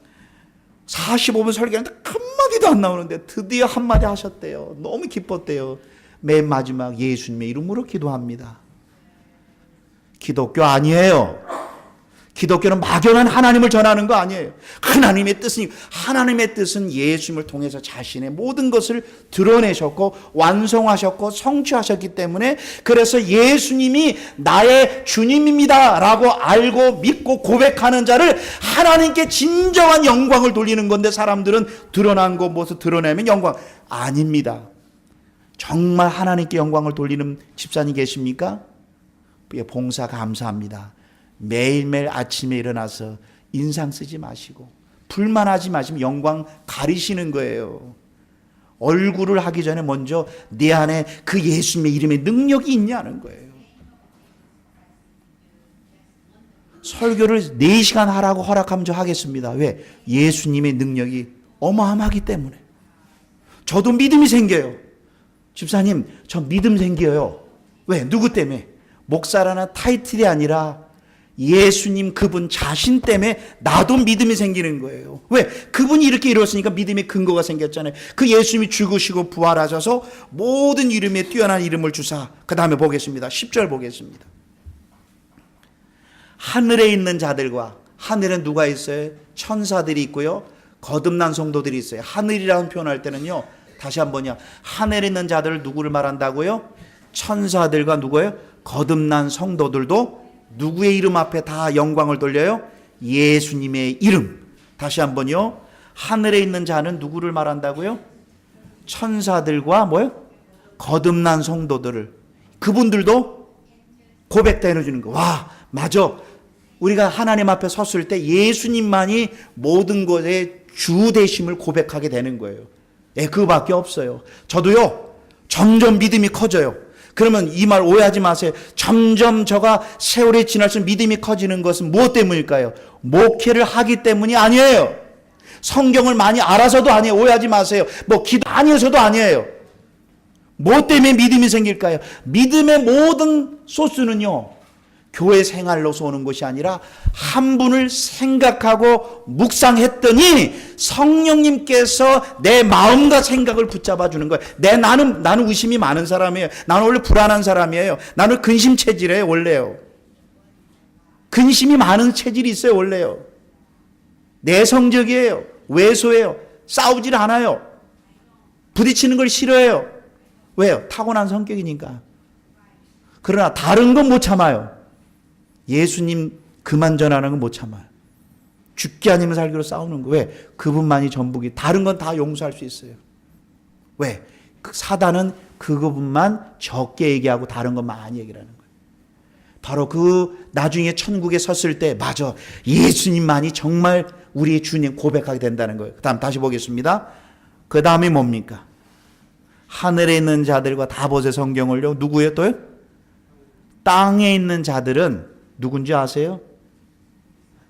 45분 설교하는데 한마디도 안 나오는데 드디어 한마디 하셨대요. 너무 기뻤대요. 맨 마지막 예수님의 이름으로 기도합니다. 기독교 아니에요. 기독교는 막연한 하나님을 전하는 거 아니에요. 하나님의 뜻은 예수님을 통해서 자신의 모든 것을 드러내셨고 완성하셨고 성취하셨기 때문에 그래서 예수님이 나의 주님입니다 라고 알고 믿고 고백하는 자를 하나님께 진정한 영광을 돌리는 건데 사람들은 드러난 거 무엇을 드러내면 영광 아닙니다. 정말 하나님께 영광을 돌리는 집사님 계십니까? 봉사 감사합니다. 매일매일 아침에 일어나서 인상 쓰지 마시고 불만하지 마시면 영광 가리시는 거예요. 얼굴을 하기 전에 먼저 내 안에 그 예수님의 이름의 능력이 있냐는 거예요. 설교를 4시간 하라고 허락하면 저 하겠습니다. 왜? 예수님의 능력이 어마어마하기 때문에. 저도 믿음이 생겨요. 집사님, 저 믿음 생겨요. 왜? 누구 때문에? 목사라는 타이틀이 아니라 예수님 그분 자신 때문에 나도 믿음이 생기는 거예요. 왜? 그분이 이렇게 이뤘으니까 믿음의 근거가 생겼잖아요. 그 예수님이 죽으시고 부활하셔서 모든 이름에 뛰어난 이름을 주사. 그 다음에 보겠습니다. 10절 보겠습니다. 하늘에 있는 자들과, 하늘엔 누가 있어요? 천사들이 있고요. 거듭난 성도들이 있어요. 하늘이라는 표현할 때는요, 다시 한번요. 하늘에 있는 자들을 누구를 말한다고요? 천사들과 누구예요? 거듭난 성도들도 누구의 이름 앞에 다 영광을 돌려요? 예수님의 이름. 다시 한번요. 하늘에 있는 자는 누구를 말한다고요? 천사들과 뭐요? 거듭난 성도들을. 그분들도 고백다 해주는 거. 와, 맞아. 우리가 하나님 앞에 섰을 때 예수님만이 모든 것의 주 되심을 고백하게 되는 거예요. 예, 그거밖에 없어요. 저도요, 점점 믿음이 커져요. 그러면 이 말 오해하지 마세요. 점점 저가 세월이 지날수록 믿음이 커지는 것은 무엇 때문일까요? 목회를 하기 때문이 아니에요. 성경을 많이 알아서도 아니에요. 오해하지 마세요. 뭐 기도 많이 해서도 아니에요. 무엇 때문에 믿음이 생길까요? 믿음의 모든 소스는요, 교회 생활로서 오는 것이 아니라 한 분을 생각하고 묵상했더니 성령님께서 내 마음과 생각을 붙잡아 주는 거예요. 나는 의심이 많은 사람이에요. 나는 원래 불안한 사람이에요. 나는 근심 체질이에요, 원래요. 근심이 많은 체질이 있어요, 원래요. 내성적이에요. 왜소해요. 싸우질 않아요. 부딪히는 걸 싫어해요. 왜요? 타고난 성격이니까. 그러나 다른 건 못 참아요. 예수님 그만 전하는 건 못 참아요. 죽기 아니면 살기로 싸우는 거. 왜? 그분만이 전부기. 다른 건 다 용서할 수 있어요. 왜? 사단은 그분만 적게 얘기하고 다른 건 많이 얘기하는 거예요. 바로 그 나중에 천국에 섰을 때 맞아, 예수님만이 정말 우리의 주님 고백하게 된다는 거예요. 그 다음 다시 보겠습니다. 그 다음에 뭡니까? 하늘에 있는 자들과 다 보세요. 성경을요. 누구예요 또요? 땅에 있는 자들은 누군지 아세요?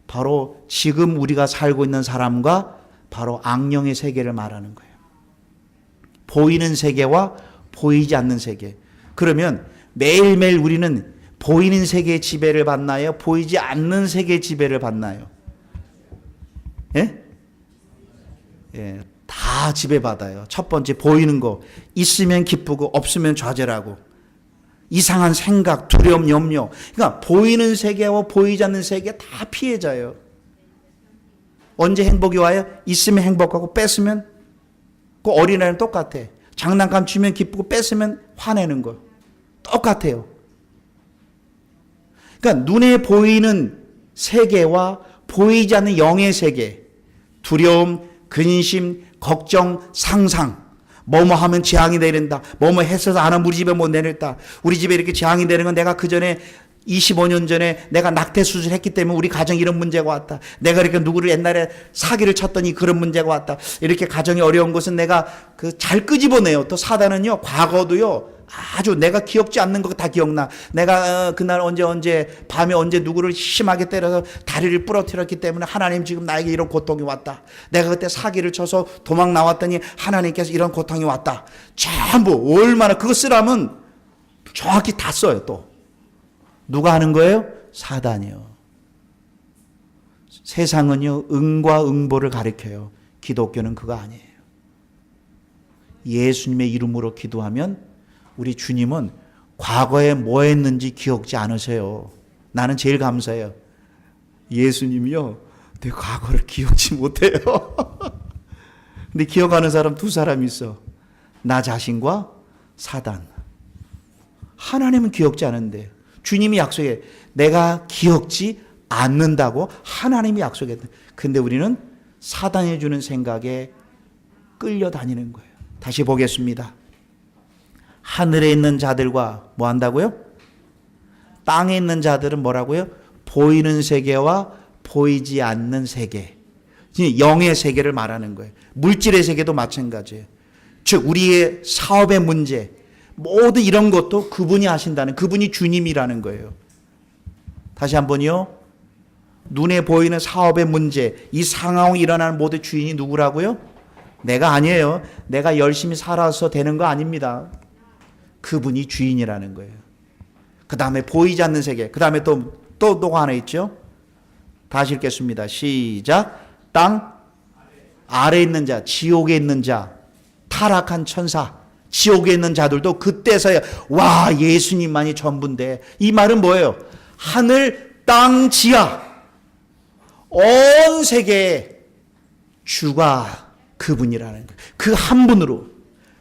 바로 지금 우리가 살고 있는 사람과 바로 악령의 세계를 말하는 거예요. 보이는 세계와 보이지 않는 세계. 그러면 매일매일 우리는 보이는 세계의 지배를 받나요? 보이지 않는 세계의 지배를 받나요? 예? 예, 다 지배받아요. 첫 번째 보이는 거. 있으면 기쁘고 없으면 좌절하고. 이상한 생각, 두려움, 염려. 그러니까 보이는 세계와 보이지 않는 세계 다 피해자예요. 언제 행복이 와요? 있으면 행복하고 뺏으면, 그 어린아이는 똑같아. 장난감 주면 기쁘고 뺏으면 화내는 거. 똑같아요. 그러니까 눈에 보이는 세계와 보이지 않는 영의 세계, 두려움, 근심, 걱정, 상상. 뭐뭐 하면 재앙이 내린다. 뭐뭐 했어서 안 하면 우리 집에 못 내렸다. 우리 집에 이렇게 재앙이 내리는 건 내가 그 전에 25년 전에 내가 낙태 수술했기 때문에 우리 가정에 이런 문제가 왔다. 내가 이렇게 누구를 옛날에 사기를 쳤더니 그런 문제가 왔다. 이렇게 가정이 어려운 것은 내가 잘 끄집어내요. 또 사단은요, 과거도요, 아주 내가 기억지 않는 거 다 기억나. 내가 그날 언제 밤에 언제 누구를 심하게 때려서 다리를 부러뜨렸기 때문에 하나님 지금 나에게 이런 고통이 왔다. 내가 그때 사기를 쳐서 도망 나왔더니 하나님께서 이런 고통이 왔다. 전부 얼마나 그거 쓰라면 정확히 다 써요. 또 누가 하는 거예요? 사단이요. 세상은요, 응과 응보를 가리켜요. 기독교는 그거 아니에요. 예수님의 이름으로 기도하면 우리 주님은 과거에 뭐 했는지 기억지 않으세요. 나는 제일 감사해요. 예수님이요, 내 과거를 기억지 못해요. 근데 기억하는 사람 두 사람 있어. 나 자신과 사단. 하나님은 기억지 않은데 주님이 약속해. 내가 기억지 않는다고 하나님이 약속했다. 근데 우리는 사단이 주는 생각에 끌려다니는 거예요. 다시 보겠습니다. 하늘에 있는 자들과 뭐 한다고요? 땅에 있는 자들은 뭐라고요? 보이는 세계와 보이지 않는 세계. 영의 세계를 말하는 거예요. 물질의 세계도 마찬가지예요. 즉 우리의 사업의 문제, 모든 이런 것도 그분이 하신다는, 그분이 주님이라는 거예요. 다시 한번요. 눈에 보이는 사업의 문제, 이 상황이 일어나는 모든 주인이 누구라고요? 내가 아니에요. 내가 열심히 살아서 되는 거 아닙니다. 그분이 주인이라는 거예요. 그 다음에 보이지 않는 세계. 그 다음에 또 하나 있죠. 다시 읽겠습니다. 시작. 땅 아래에 있는 자, 지옥에 있는 자, 타락한 천사, 지옥에 있는 자들도 그때서야 와, 예수님만이 전부인데. 이 말은 뭐예요? 하늘, 땅, 지하 온 세계의 주가 그분이라는 거예요. 그 한 분으로,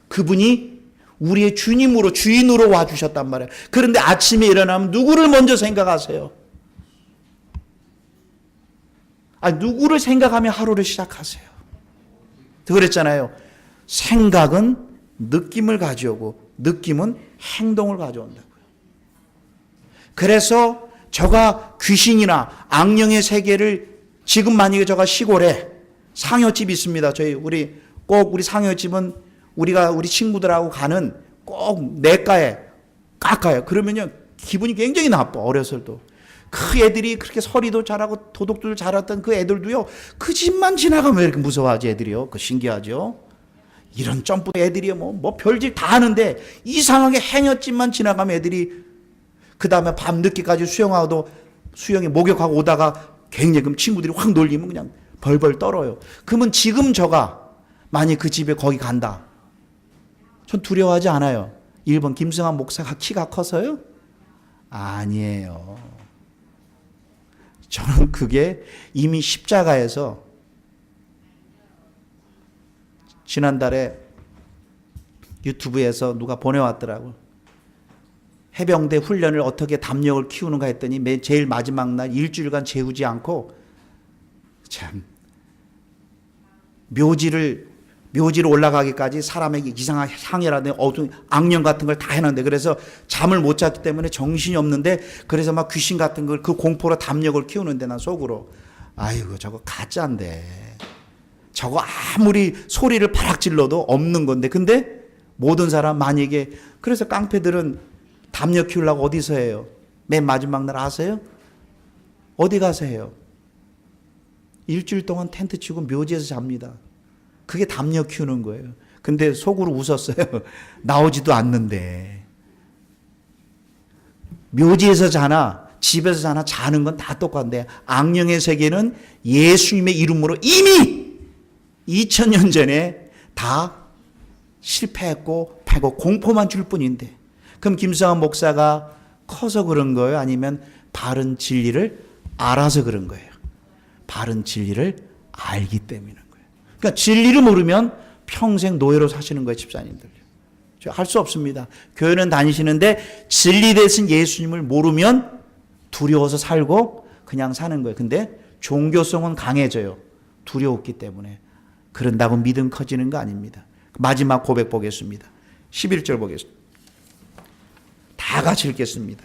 그분이 우리의 주님으로, 주인으로 와주셨단 말이에요. 그런데 아침에 일어나면 누구를 먼저 생각하세요? 누구를 생각하며 하루를 시작하세요? 그랬잖아요. 생각은 느낌을 가져오고 느낌은 행동을 가져온다고요. 그래서 저가 귀신이나 악령의 세계를, 지금 만약에 저가 시골에 상여집 있습니다. 우리 상여집은 우리 친구들하고 가는 꼭 내과에 깎아요. 그러면요 기분이 굉장히 나빠. 어렸을 때 그 애들이 그렇게 서리도 잘하고 도덕도 잘했던 그 애들도요 그 집만 지나가면 왜 이렇게 무서워하지 애들이요. 그 신기하죠. 이런 점프 애들이 뭐 별짓 다 하는데 이상하게 행여집만 지나가면 애들이 그 다음에 밤늦게까지 수영하고도 수영에 목욕하고 오다가 굉장히 그럼 친구들이 확 놀리면 그냥 벌벌 떨어요. 그러면 지금 저가 만약 그 집에 거기 간다. 전 두려워하지 않아요. 1번 김승환 목사가 키가 커서요? 아니에요. 저는 그게 이미 십자가에서 지난달에 유튜브에서 누가 보내왔더라고요. 해병대 훈련을 어떻게 담력을 키우는가 했더니 제일 마지막 날 일주일간 재우지 않고 참 묘지를 올라가기까지 사람에게 이상한 향이라든지 어두운 악령 같은 걸 다 해놨는데 그래서 잠을 못 잤기 때문에 정신이 없는데 그래서 막 귀신 같은 걸 그 공포로 담력을 키우는데 난 속으로 아이고 저거 가짜인데 저거 아무리 소리를 바락 질러도 없는 건데 근데 모든 사람 만약에 그래서 깡패들은 담력 키우려고 어디서 해요? 맨 마지막 날 아세요? 어디 가서 해요? 일주일 동안 텐트 치고 묘지에서 잡니다. 그게 담력 키우는 거예요. 근데 속으로 웃었어요. 나오지도 않는데. 묘지에서 자나 집에서 자나 자는 건 다 똑같은데 악령의 세계는 예수님의 이름으로 이미 2000년 전에 다 실패했고 패고 공포만 줄 뿐인데 그럼 김성환 목사가 커서 그런 거예요? 아니면 바른 진리를 알아서 그런 거예요? 바른 진리를 알기 때문인 거예요. 그러니까 진리를 모르면 평생 노예로 사시는 거예요, 집사님들. 할 수 없습니다. 교회는 다니시는데 진리 대신 예수님을 모르면 두려워서 살고 그냥 사는 거예요. 근데 종교성은 강해져요. 두려웠기 때문에. 그런다고 믿음 커지는 거 아닙니다. 마지막 고백 보겠습니다. 11절 보겠습니다. 다 같이 읽겠습니다.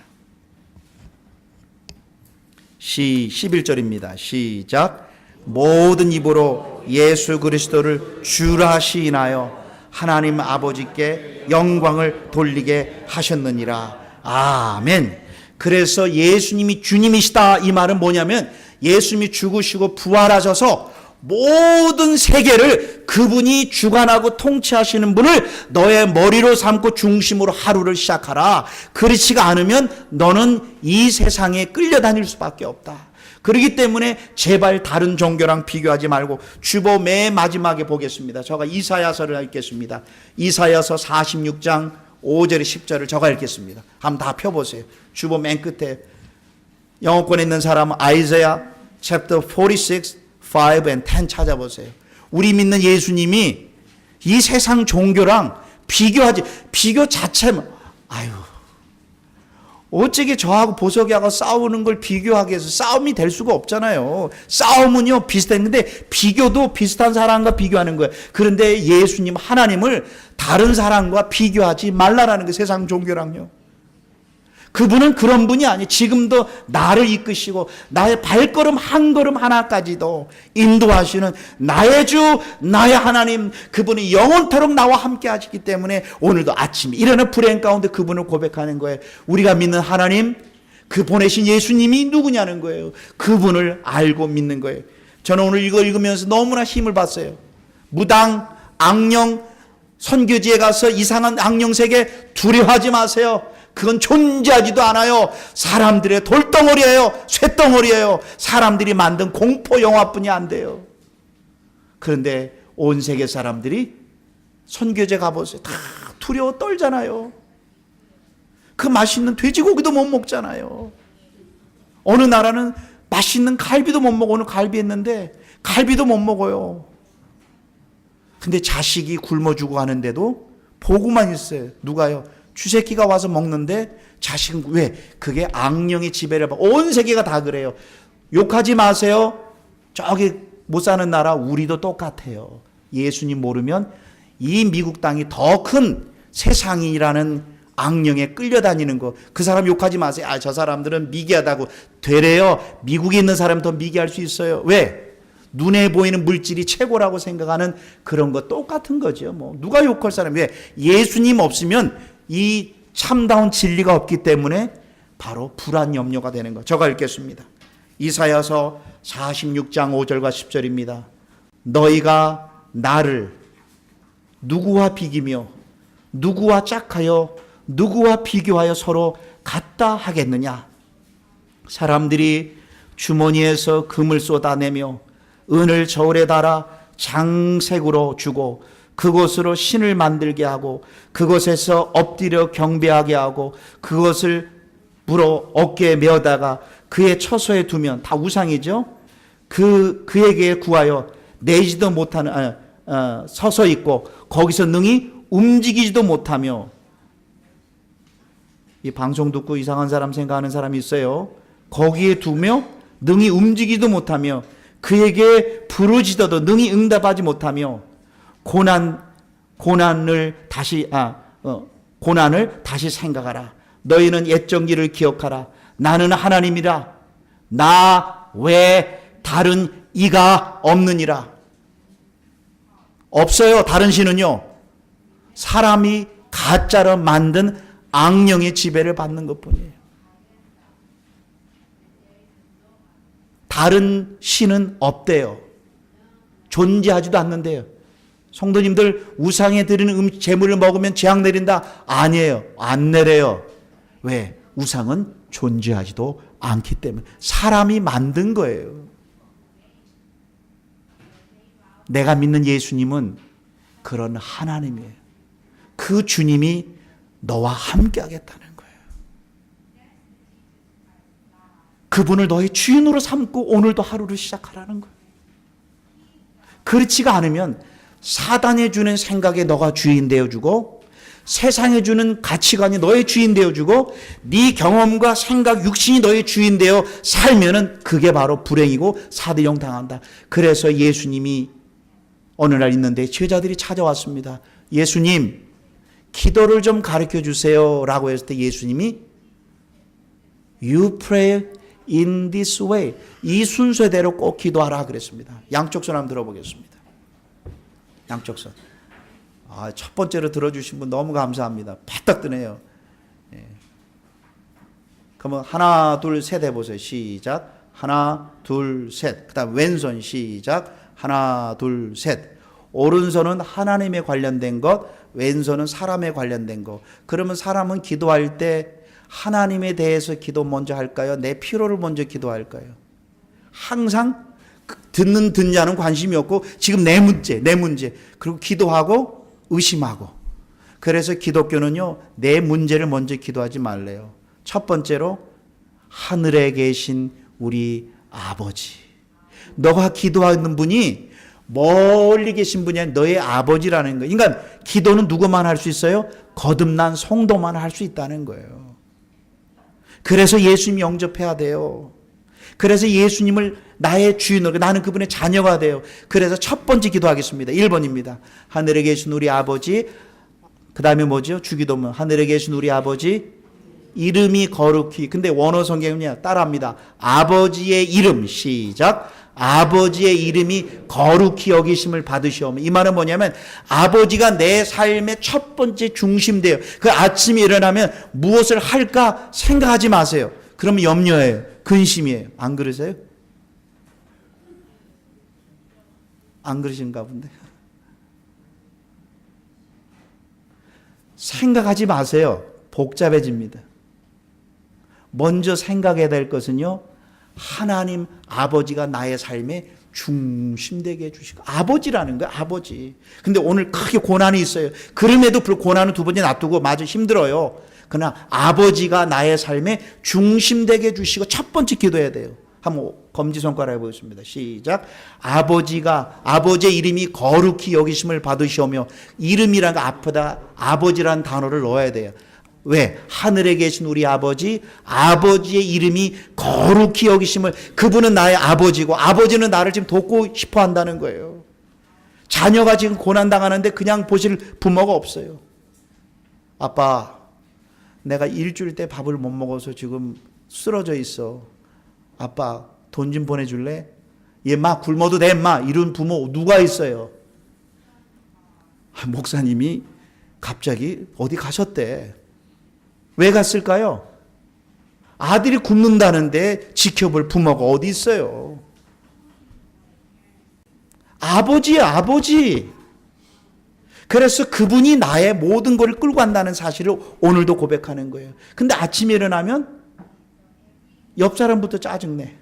11절입니다. 시작. 모든 입으로 예수 그리스도를 주라 시인하여 하나님 아버지께 영광을 돌리게 하셨느니라. 아멘. 그래서 예수님이 주님이시다 이 말은 뭐냐면 예수님이 죽으시고 부활하셔서 모든 세계를 그분이 주관하고 통치하시는 분을 너의 머리로 삼고 중심으로 하루를 시작하라. 그렇지가 않으면 너는 이 세상에 끌려다닐 수밖에 없다. 그렇기 때문에 제발 다른 종교랑 비교하지 말고 주보 맨 마지막에 보겠습니다. 제가 이사야서를 읽겠습니다. 이사야서 46장 5절에 10절을 제가 읽겠습니다. 한번 다 펴보세요. 주보 맨 끝에 영어권에 있는 사람은 아이사야 chapter 46 5 and 10 찾아보세요. 우리 믿는 예수님이 이 세상 종교랑 비교 자체만 아유 어쩌게 저하고 보석이하고 싸우는 걸 비교하게 해서 싸움이 될 수가 없잖아요. 싸움은요 비슷했는데 비교도 비슷한 사람과 비교하는 거예요. 그런데 예수님 하나님을 다른 사람과 비교하지 말라라는 게 세상 종교랑요. 그분은 그런 분이 아니에요. 지금도 나를 이끄시고 나의 발걸음 한 걸음 하나까지도 인도하시는 나의 주 나의 하나님 그분이 영원토록 나와 함께 하시기 때문에 오늘도 아침에 일어나 불행 가운데 그분을 고백하는 거예요. 우리가 믿는 하나님 그 보내신 예수님이 누구냐는 거예요. 그분을 알고 믿는 거예요. 저는 오늘 이거 읽으면서 너무나 힘을 받았어요. 무당, 악령, 선교지에 가서 이상한 악령 세계 두려워하지 마세요. 그건 존재하지도 않아요. 사람들의 돌덩어리예요. 쇳덩어리예요. 사람들이 만든 공포 영화뿐이 안 돼요. 그런데 온 세계 사람들이 선교제 가보세요. 다 두려워 떨잖아요. 그 맛있는 돼지고기도 못 먹잖아요. 어느 나라는 맛있는 갈비도 못 먹어. 오늘 갈비 했는데 갈비도 못 먹어요. 근데 자식이 굶어 죽고 하는데도 보고만 있어요. 누가요? 쥐새끼가 와서 먹는데 자식은 왜? 그게 악령의 지배를 받아. 온 세계가 다 그래요. 욕하지 마세요. 저기 못 사는 나라 우리도 똑같아요. 예수님 모르면 이 미국 땅이 더 큰 세상이라는 악령에 끌려다니는 거. 그 사람 욕하지 마세요. 아, 저 사람들은 미개하다고. 되래요. 미국에 있는 사람이 더 미개할 수 있어요. 왜? 눈에 보이는 물질이 최고라고 생각하는 그런 거 똑같은 거죠. 뭐 누가 욕할 사람이 왜 예수님 없으면 이 참다운 진리가 없기 때문에 바로 불안 염려가 되는 거. 제가 읽겠습니다. 이사야서 46장 5절과 10절입니다. 너희가 나를 누구와 비기며 누구와 짝하여 누구와 비교하여 서로 같다 하겠느냐. 사람들이 주머니에서 금을 쏟아내며 은을 저울에 달아 장색으로 주고 그것으로 신을 만들게 하고 그것에서 엎드려 경배하게 하고 그것을 물어 어깨에 메어다가 그의 처소에 두면, 다 우상이죠. 그에게 구하여 내지도 못하는 서서 있고 거기서 능히 움직이지도 못하며. 이 방송 듣고 이상한 사람 생각하는 사람이 있어요. 거기에 두며 능히 움직이지도 못하며 그에게 부르짖어도 능히 응답하지 못하며 고난을 다시 생각하라. 너희는 옛적 일을 기억하라. 나는 하나님이라. 나 외 다른 이가 없느니라. 없어요. 다른 신은요. 사람이 가짜로 만든 악령의 지배를 받는 것뿐이에요. 다른 신은 없대요. 존재하지도 않는데요. 성도님들 우상에 드리는 제물을 먹으면 재앙 내린다? 아니에요. 안 내려요. 왜? 우상은 존재하지도 않기 때문에. 사람이 만든 거예요. 내가 믿는 예수님은 그런 하나님이에요. 그 주님이 너와 함께 하겠다는 거예요. 그분을 너의 주인으로 삼고 오늘도 하루를 시작하라는 거예요. 그렇지가 않으면 사단이 주는 생각에 너가 주인 되어주고 세상에 주는 가치관이 너의 주인 되어주고 네 경험과 생각, 육신이 너의 주인 되어 살면은 그게 바로 불행이고 사대령 당한다. 그래서 예수님이 어느 날 있는데 제자들이 찾아왔습니다. 예수님, 기도를 좀 가르쳐 주세요 라고 했을 때 예수님이 You pray in this way. 이 순서대로 꼭 기도하라 그랬습니다. 양쪽 손 한번 들어보겠습니다. 양쪽 손. 첫 번째로 들어주신 분 너무 감사합니다. 바짝 뜨네요. 예. 그러면 하나 둘 셋 해보세요. 시작. 하나 둘 셋. 그 다음 왼손 시작. 하나 둘 셋. 오른손은 하나님에 관련된 것, 왼손은 사람에 관련된 것. 그러면 사람은 기도할 때 하나님에 대해서 기도 먼저 할까요? 내 필요를 먼저 기도할까요? 항상 듣냐는 관심이 없고 지금 내 문제. 그리고 기도하고 의심하고. 그래서 기독교는요, 내 문제를 먼저 기도하지 말래요. 첫 번째로 하늘에 계신 우리 아버지. 너가 기도하는 분이 멀리 계신 분이 아니라 너의 아버지라는 거예요. 그러니까 기도는 누구만 할 수 있어요? 거듭난 성도만 할 수 있다는 거예요. 그래서 예수님 영접해야 돼요. 그래서 예수님을 나의 주인으로, 나는 그분의 자녀가 돼요. 그래서 첫 번째 기도하겠습니다. 1번입니다. 하늘에 계신 우리 아버지. 그 다음에 뭐죠? 주기도문. 하늘에 계신 우리 아버지 이름이 거룩히. 근데 원어 성경은요, 따라합니다. 아버지의 이름. 시작. 아버지의 이름이 거룩히 여기심을 받으시오며. 이 말은 뭐냐면 아버지가 내 삶의 첫 번째 중심돼요. 그 아침에 일어나면 무엇을 할까 생각하지 마세요. 그러면 염려예요. 근심이에요. 안 그러세요? 안 그러신가 본데. 생각하지 마세요. 복잡해집니다. 먼저 생각해야 될 것은요, 하나님 아버지가 나의 삶에 중심되게 해주시고, 아버지라는 거예요. 아버지. 근데 오늘 크게 고난이 있어요. 그럼에도 불구하고 고난은 두 번째 놔두고 마저 힘들어요. 그러나 아버지가 나의 삶에 중심되게 해주시고 첫 번째 기도해야 돼요. 한번 검지손가락 해보겠습니다. 시작. 아버지의 이름이 거룩히 여기심을 받으시오며. 이름이란 거 앞에다 아버지라는 단어를 넣어야 돼요. 왜? 하늘에 계신 우리 아버지의 이름이 거룩히 여기심을. 그분은 나의 아버지고 아버지는 나를 지금 돕고 싶어 한다는 거예요. 자녀가 지금 고난당하는데 그냥 보실 부모가 없어요. 아빠, 내가 일주일 때 밥을 못 먹어서 지금 쓰러져 있어. 아빠, 돈 좀 보내줄래? 얘 막 굶어도 돼 마 이런 부모 누가 있어요? 목사님이 갑자기 어디 가셨대. 왜 갔을까요? 아들이 굶는다는데 지켜볼 부모가 어디 있어요? 아버지예요, 아버지. 그래서 그분이 나의 모든 것을 끌고 간다는 사실을 오늘도 고백하는 거예요. 근데 아침에 일어나면 옆 사람부터 짜증내.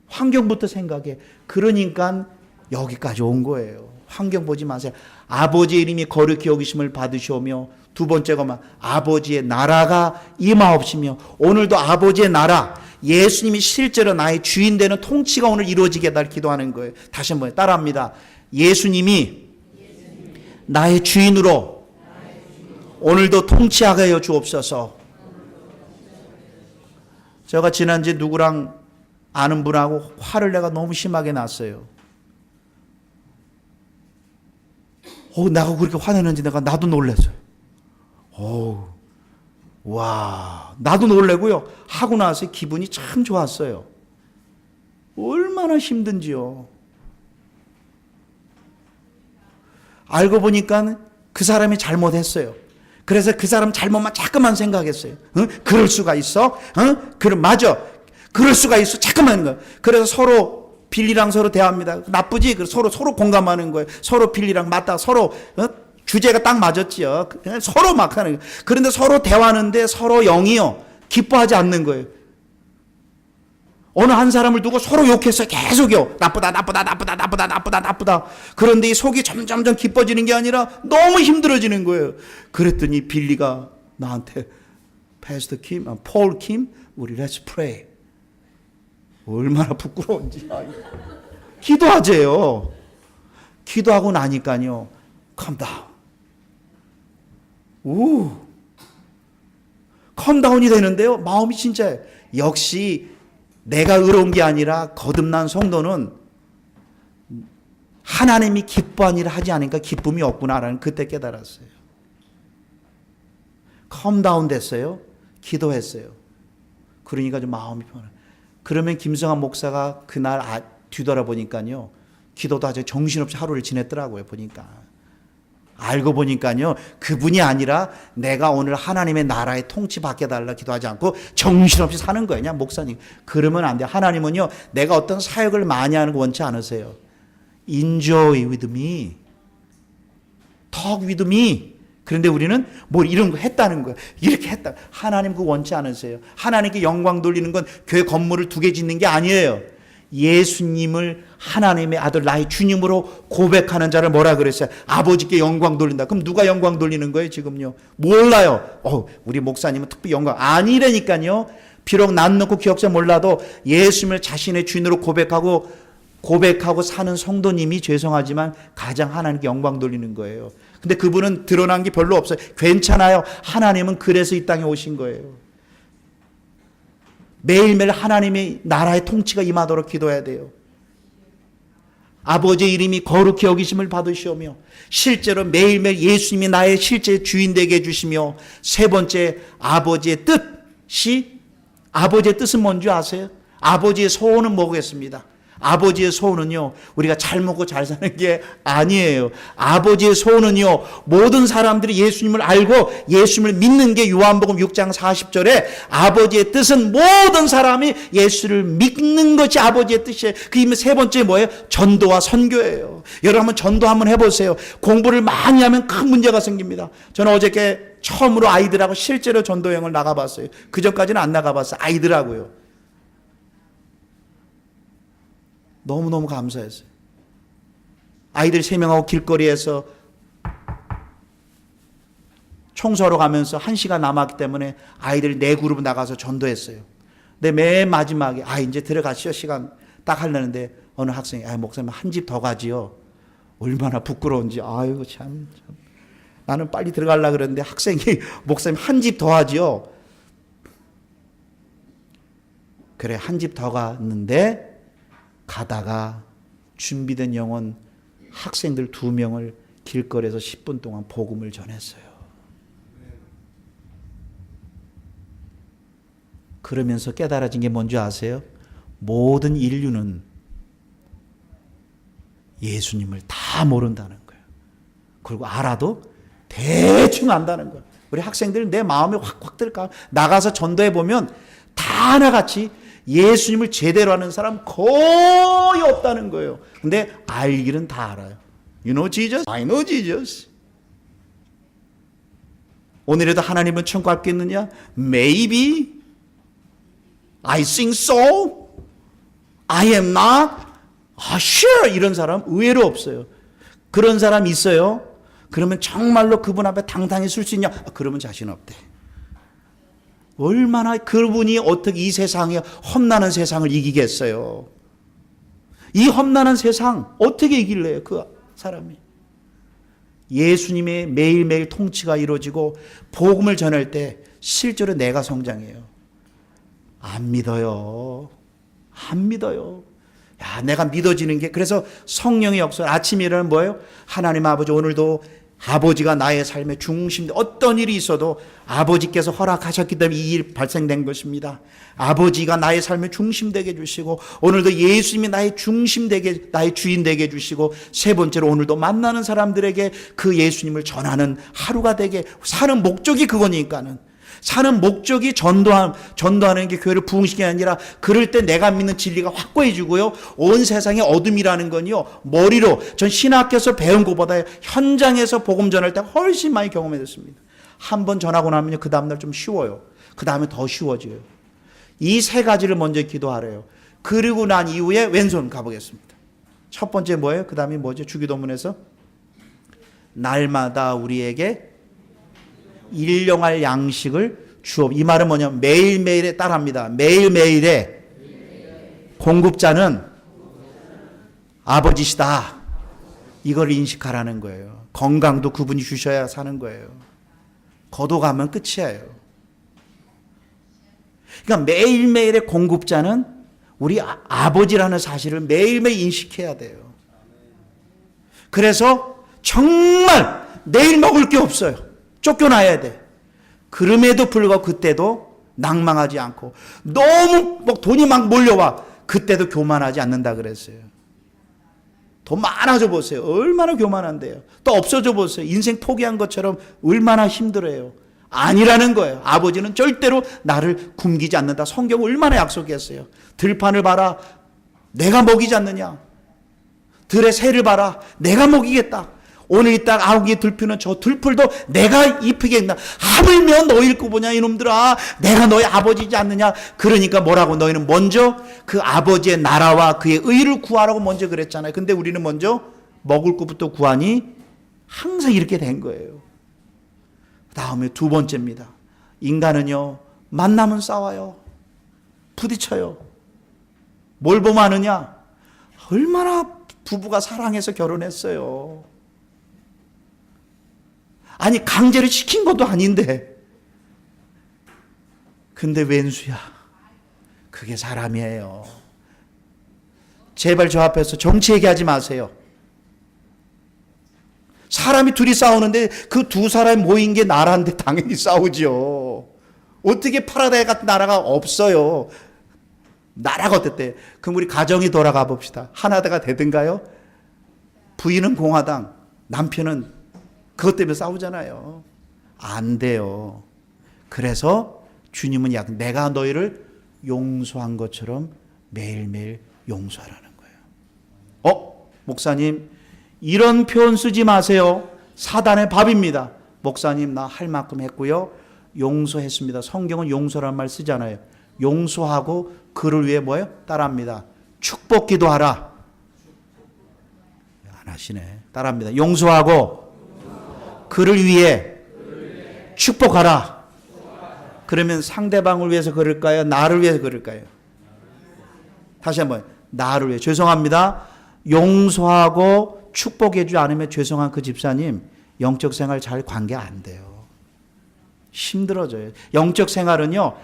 환경부터 생각해. 그러니까 여기까지 온 거예요. 환경 보지 마세요. 아버지의 이름이 거룩히 여기심을 받으시오며, 두 번째가 아버지의 나라가 임하옵시며, 오늘도 아버지의 나라, 예수님이 실제로 나의 주인 되는 통치가 오늘 이루어지게 해달라 기도하는 거예요. 다시 한번 따라합니다. 예수님이 나의 주인으로 오늘도 통치하게 하여 주옵소서. 제가 지난주에 누구랑 아는 분하고 화를 내가 너무 심하게 났어요. 나가 그렇게 화내는지 나도 놀랐어요. 와, 나도 놀래고요. 하고 나서 기분이 참 좋았어요. 얼마나 힘든지요. 알고 보니까 그 사람이 잘못했어요. 그래서 그 사람 잘못만 자꾸만 생각했어요. 그럴 수가 있어? 맞아. 그럴 수가 있어. 자꾸만 하는 거예요. 그래서 서로 빌리랑 서로 대화합니다. 나쁘지? 서로 공감하는 거예요. 서로 빌리랑 맞다. 서로 주제가 딱 맞았지요. 서로 막 하는 거예요. 그런데 서로 대화하는데 서로 영이요. 기뻐하지 않는 거예요. 어느 한 사람을 두고 서로 욕했어요. 계속요. 나쁘다. 그런데 이 속이 점점 기뻐지는 게 아니라 너무 힘들어지는 거예요. 그랬더니 빌리가 나한테 패스터 킴, 폴 킴, 우리 let's pray. 얼마나 부끄러운지. 기도하재요. 기도하고 나니까요. calm down. 컴다운이 되는데요. 마음이 진짜 역시 내가 의로운 게 아니라 거듭난 성도는 하나님이 기뻐한 일을 하지 않으니까 기쁨이 없구나라는 그때 깨달았어요. 컴다운 됐어요. 기도했어요. 그러니까 좀 마음이 편해요. 그러면 김성환 목사가 그날 뒤돌아보니까요. 기도도 아주 정신없이 하루를 지냈더라고요. 보니까. 알고 보니까요. 그분이 아니라 내가 오늘 하나님의 나라의 통치 받게 달라 기도하지 않고 정신없이 사는 거예요. 그냥 목사님. 그러면 안 돼요. 하나님은요. 내가 어떤 사역을 많이 하는 거 원치 않으세요. Enjoy with me. Talk with me. 그런데 우리는 뭐 이런 거 했다는 거예요. 이렇게 했다. 하나님 그거 원치 않으세요. 하나님께 영광 돌리는 건 교회 건물을 2개 짓는 게 아니에요. 예수님을 하나님의 아들 나의 주님으로 고백하는 자를 뭐라 그랬어요? 아버지께 영광 돌린다. 그럼 누가 영광 돌리는 거예요 지금요? 몰라요. 우리 목사님은 특별히 영광 아니라니까요. 비록 난 넣고 기억자 몰라도 예수님을 자신의 주인으로 고백하고 사는 성도님이 죄송하지만 가장 하나님께 영광 돌리는 거예요. 근데 그분은 드러난 게 별로 없어요. 괜찮아요. 하나님은 그래서 이 땅에 오신 거예요. 매일매일 하나님의 나라의 통치가 임하도록 기도해야 돼요. 아버지의 이름이 거룩히 여기심을 받으시오며 실제로 매일매일 예수님이 나의 실제 주인 되게 해주시며 세 번째 아버지의 뜻은 뭔지 아세요? 아버지의 소원은 뭐겠습니다. 아버지의 소원은요, 우리가 잘 먹고 잘 사는 게 아니에요. 아버지의 소원은요, 모든 사람들이 예수님을 알고 예수님을 믿는 게 요한복음 6장 40절에 아버지의 뜻은 모든 사람이 예수를 믿는 것이 아버지의 뜻이에요. 그 이미 세 번째 뭐예요? 전도와 선교예요. 여러분 한번 전도 한번 해보세요. 공부를 많이 하면 큰 문제가 생깁니다. 저는 어저께 처음으로 아이들하고 실제로 전도 여행을 나가봤어요. 그전까지는 안 나가봤어요. 아이들하고요. 너무너무 감사했어요. 아이들 3명하고 길거리에서 청소하러 가면서 1시간 남았기 때문에 아이들 4그룹 나가서 전도했어요. 근데 맨 마지막에 이제 들어가시죠. 시간 딱 하려는데 어느 학생이 목사님 한 집 더 가지요. 얼마나 부끄러운지. 아이고 참. 나는 빨리 들어가려고 그랬는데 학생이 목사님 한 집 더 하지요. 그래 한 집 더 갔는데 가다가 준비된 영혼 학생들 2명을 길거리에서 10분 동안 복음을 전했어요. 그러면서 깨달아진 게 뭔지 아세요? 모든 인류는 예수님을 다 모른다는 거예요. 그리고 알아도 대충 안다는 거예요. 우리 학생들 내 마음에 확 들까? 나가서 전도해 보면 다 하나같이 예수님을 제대로 아는 사람 거의 없다는 거예요. 근데 알기는 다 알아요. You know Jesus? I know Jesus. 오늘에도 하나님은 천국 갔겠느냐? Maybe. I think so. I am not. Sure. 이런 사람 의외로 없어요. 그런 사람 있어요. 그러면 정말로 그분 앞에 당당히 설 수 있냐? 그러면 자신 없대. 얼마나 그분이 어떻게 이 세상에 험난한 세상을 이기겠어요? 이 험난한 세상 어떻게 이길래요? 그 사람이. 예수님의 매일매일 통치가 이루어지고 복음을 전할 때 실제로 내가 성장해요. 안 믿어요. 안 믿어요. 야, 내가 믿어지는 게, 그래서 성령의 역사, 아침에 일어나면 뭐예요? 하나님 아버지, 오늘도 아버지가 나의 삶의 중심, 어떤 일이 있어도 아버지께서 허락하셨기 때문에 이 일 발생된 것입니다. 아버지가 나의 삶의 중심 되게 해주시고, 오늘도 예수님이 나의 중심 되게, 나의 주인 되게 해주시고, 세 번째로 오늘도 만나는 사람들에게 그 예수님을 전하는 하루가 되게, 사는 목적이 그거니까는. 사는 목적이 전도하는 게 교회를 부흥시키는 게 아니라, 그럴 때 내가 믿는 진리가 확고해지고요. 온 세상의 어둠이라는 건요, 머리로, 전 신학교에서 배운 것보다 현장에서 복음 전할 때 훨씬 많이 경험해졌습니다. 한 번 전하고 나면요, 그 다음날 좀 쉬워요. 그 다음에 더 쉬워져요. 이 세 가지를 먼저 기도하래요. 그리고 난 이후에 왼손 가보겠습니다. 첫 번째 뭐예요? 그 다음이 뭐죠? 주기도문에서 날마다 우리에게 일용할 양식을 주옵. 이 말은 뭐냐면 매일매일에 따라합니다. 매일매일에 공급자는 아버지시다. 이걸 인식하라는 거예요. 건강도 그분이 주셔야 사는 거예요. 거둬가면 끝이에요. 그러니까 매일매일의 공급자는 우리 아버지라는 사실을 매일매일 인식해야 돼요. 그래서 정말 내일 먹을 게 없어요. 쫓겨나야 돼. 그럼에도 불구하고 그때도 낭망하지 않고, 너무 막 돈이 막 몰려와, 그때도 교만하지 않는다 그랬어요. 돈 많아져 보세요. 얼마나 교만한데요. 또 없어져 보세요. 인생 포기한 것처럼 얼마나 힘들어요. 아니라는 거예요. 아버지는 절대로 나를 굶기지 않는다. 성경 얼마나 약속했어요. 들판을 봐라. 내가 먹이지 않느냐. 들의 새를 봐라. 내가 먹이겠다. 오늘 이따 아우기에 들피는 저 들풀도 내가 입히겠나. 하물며 너희를 꼽으냐 이놈들아. 내가 너희 아버지지 않느냐. 그러니까 뭐라고, 너희는 먼저 그 아버지의 나라와 그의 의를 구하라고 먼저 그랬잖아요. 근데 우리는 먼저 먹을 것부터 구하니 항상 이렇게 된 거예요. 다음에 두 번째입니다. 인간은요, 만나면 싸워요. 부딪혀요. 뭘 보면 아느냐? 얼마나 부부가 사랑해서 결혼했어요. 아니, 강제로 시킨 것도 아닌데. 근데 왼수야. 그게 사람이에요. 제발 저 앞에서 정치 얘기하지 마세요. 사람이 둘이 싸우는데 그 두 사람이 모인 게 나라인데 당연히 싸우죠. 어떻게 파라다이 같은 나라가 없어요. 나라가 어땠대? 그럼 우리 가정이 돌아가 봅시다. 하나가 되든가요? 부인은 공화당, 남편은 그것 때문에 싸우잖아요. 안 돼요. 그래서 주님은 내가 너희를 용서한 것처럼 매일매일 용서하라는 거예요. 목사님, 이런 표현 쓰지 마세요. 사단의 밥입니다. 목사님, 나 할 만큼 했고요. 용서했습니다. 성경은 용서라는 말 쓰잖아요. 용서하고 그를 위해 뭐예요? 따라합니다. 축복 기도하라. 안 하시네. 따라합니다. 용서하고 그를 위해 축복하라. 그러면 상대방을 위해서 그럴까요? 나를 위해서 그럴까요? 다시 한번. 나를 위해. 죄송합니다. 용서하고 축복해주지 않으면 죄송한 그 집사님, 영적 생활 잘 관계 안 돼요. 힘들어져요. 영적 생활은요,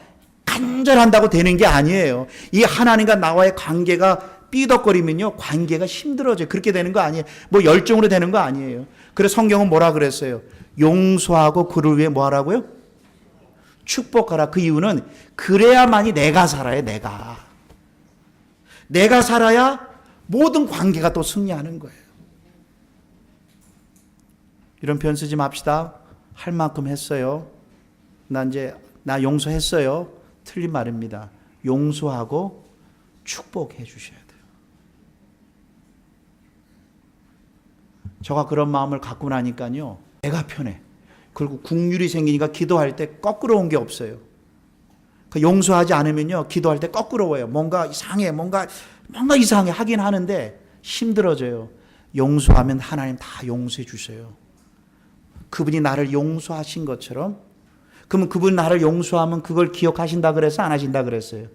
간절한다고 되는 게 아니에요. 이 하나님과 나와의 관계가 삐덕거리면요, 관계가 힘들어져요. 그렇게 되는 거 아니에요. 뭐 열정으로 되는 거 아니에요. 그래서 성경은 뭐라 그랬어요? 용서하고 그를 위해 뭐 하라고요? 축복하라. 그 이유는 그래야만이 내가 살아요. 내가 살아야 모든 관계가 또 승리하는 거예요. 이런 표현 쓰지 맙시다. 할 만큼 했어요. 나 용서했어요. 틀린 말입니다. 용서하고 축복해 주셔야 돼요. 저가 그런 마음을 갖고 나니까요, 내가 편해. 그리고 국률이 생기니까 기도할 때 거꾸로 온 게 없어요. 그 용서하지 않으면요, 기도할 때 거꾸로워요. 뭔가 이상해, 뭔가 이상해 하긴 하는데 힘들어져요. 용서하면 하나님 다 용서해 주셔요. 그분이 나를 용서하신 것처럼. 그러면 그분 나를 용서하면 그걸 기억하신다 그래서 안 하신다 그랬어요?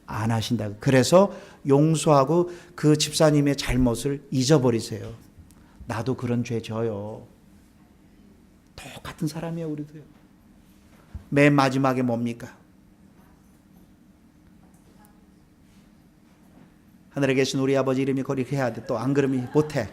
안 하신다. 그래서 용서하고 그 집사님의 잘못을 잊어버리세요. 나도 그런 죄 져요. 똑같은 사람이에요, 우리도요. 맨 마지막에 뭡니까? 하늘에 계신 우리 아버지 이름이 거룩히 해야 돼. 또 안 그러면 못해.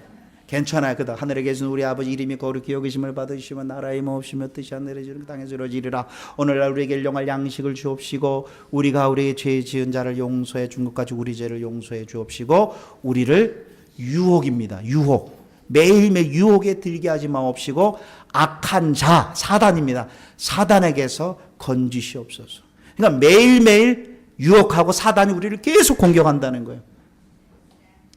괜찮아요. 그다 하늘에 계신 우리 아버지 이름이 거룩히 여기심을 받으시면 나라의 모없으며 뜻이 하늘에 지는 땅에서 이루어지리라. 오늘날 우리에게 일용할 양식을 주옵시고 우리가 우리의 죄 지은 자를 용서해 준 것까지 우리 죄를 용서해 주옵시고 우리를 유혹입니다. 유혹. 매일매일 유혹에 들게 하지 마옵시고 악한 자 사단입니다. 사단에게서 건지시옵소서. 그러니까 매일매일 유혹하고 사단이 우리를 계속 공격한다는 거예요.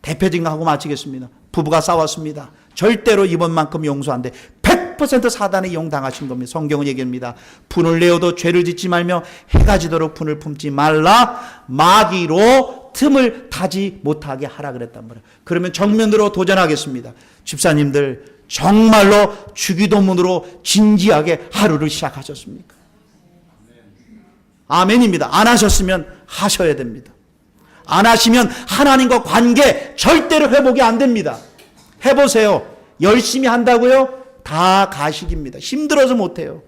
대표적인 거 하고 마치겠습니다. 부부가 싸웠습니다. 절대로 이번만큼 용서 안 돼. 100% 사단의 이용당하신 겁니다. 성경은 얘기합니다. 분을 내어도 죄를 짓지 말며 해가 지도록 분을 품지 말라. 마귀로 틈을 타지 못하게 하라 그랬단 말이에요. 그러면 정면으로 도전하겠습니다. 집사님들 정말로 주기도문으로 진지하게 하루를 시작하셨습니까? 아멘입니다. 안 하셨으면 하셔야 됩니다. 안 하시면 하나님과 관계 절대로 회복이 안 됩니다. 해보세요. 열심히 한다고요? 다 가식입니다. 힘들어서 못해요.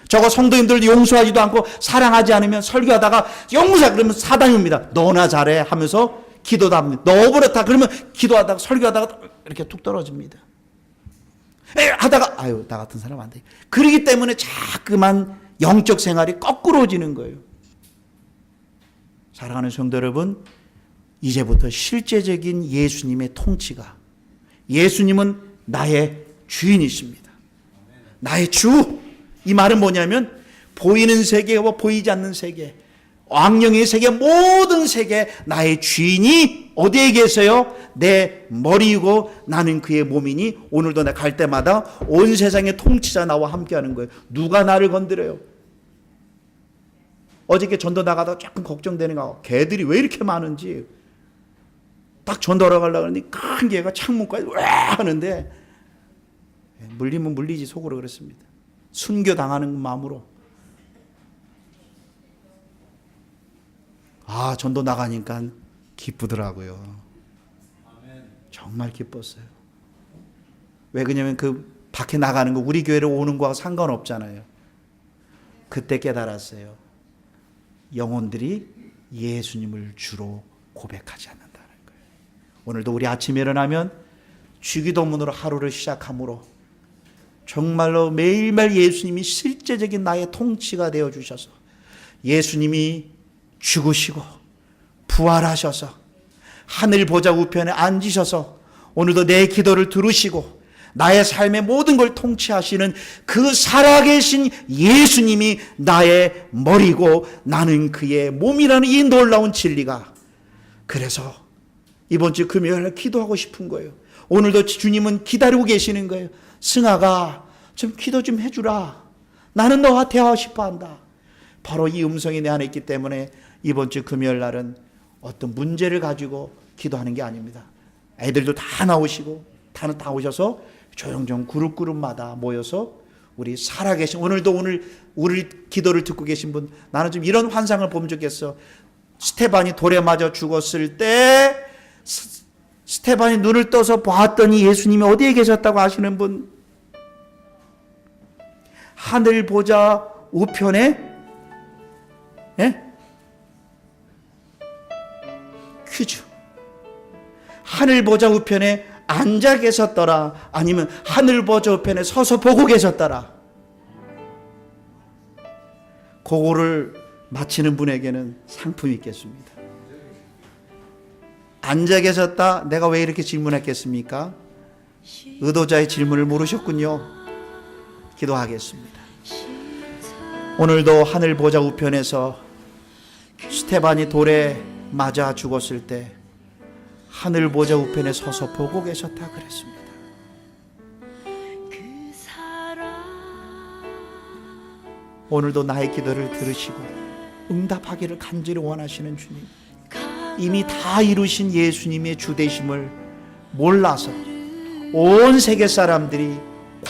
저거 성도님들 용서하지도 않고 사랑하지 않으면 설교하다가 용서하 그러면 사단입니다. 너나 잘해 하면서 기도도 합니다. 너 그렇다 그러면 기도하다가 설교하다가 이렇게 툭 떨어집니다. 하다가 아유 나 같은 사람 안 돼. 그러기 때문에 자꾸만 영적 생활이 거꾸로지는 거예요. 사랑하는 성도 여러분, 이제부터 실제적인 예수님의 통치가, 예수님은 나의 주인이십니다. 나의 주. 이 말은 뭐냐면 보이는 세계와 보이지 않는 세계, 왕령의 세계, 모든 세계 나의 주인이 어디에 계세요? 내 머리이고 나는 그의 몸이니 오늘도 내가 갈 때마다 온 세상의 통치자 나와 함께하는 거예요. 누가 나를 건드려요? 어저께 전도 나가다가 조금 걱정되는 거, 개들이 왜 이렇게 많은지. 딱 전도하러 가려고 하더니 큰 개가 창문까지 와 하는데 물리면 물리지 속으로 그랬습니다. 순교당하는 마음으로. 아, 전도 나가니까 기쁘더라고요. 정말 기뻤어요. 왜 그러냐면 그 밖에 나가는 거 우리 교회로 오는 거하고 상관없잖아요. 그때 깨달았어요. 영혼들이 예수님을 주로 고백하지 않는다는 거예요. 오늘도 우리 아침에 일어나면 주기도문으로 하루를 시작함으로 정말로 매일매일 예수님이 실제적인 나의 통치가 되어주셔서 예수님이 죽으시고 부활하셔서 하늘 보좌 우편에 앉으셔서 오늘도 내 기도를 들으시고 나의 삶의 모든 걸 통치하시는 그 살아계신 예수님이 나의 머리고 나는 그의 몸이라는 이 놀라운 진리가, 그래서 이번 주 금요일에 기도하고 싶은 거예요. 오늘도 주님은 기다리고 계시는 거예요. 승아가 좀 기도 좀 해주라. 나는 너와 대화하고 싶어 한다. 바로 이 음성이 내 안에 있기 때문에 이번 주 금요일 날은 어떤 문제를 가지고 기도하는 게 아닙니다. 애들도 다 나오시고 다 오셔서 조용조용 그룹마다 모여서 우리 살아계신, 오늘도 우리 기도를 듣고 계신 분, 나는 좀 이런 환상을 보면 좋겠어. 스테반이 돌에 맞아 죽었을 때 스테반이 눈을 떠서 봤더니 예수님이 어디에 계셨다고 아시는 분? 하늘 보좌 우편에, 예? 퀴즈. 하늘 보좌 우편에 앉아 계셨더라, 아니면 하늘 보좌 우편에 서서 보고 계셨더라. 그거를 맞히는 분에게는 상품이 있겠습니다. 앉아 계셨다, 내가 왜 이렇게 질문했겠습니까? 의도자의 질문을 모르셨군요. 기도하겠습니다. 오늘도 하늘 보좌 우편에서 스테반이 돌에 맞아 죽었을 때 하늘 보좌 우편에 서서 보고 계셨다 그랬습니다. 오늘도 나의 기도를 들으시고 응답하기를 간절히 원하시는 주님, 이미 다 이루신 예수님의 주되심을 몰라서 온 세계 사람들이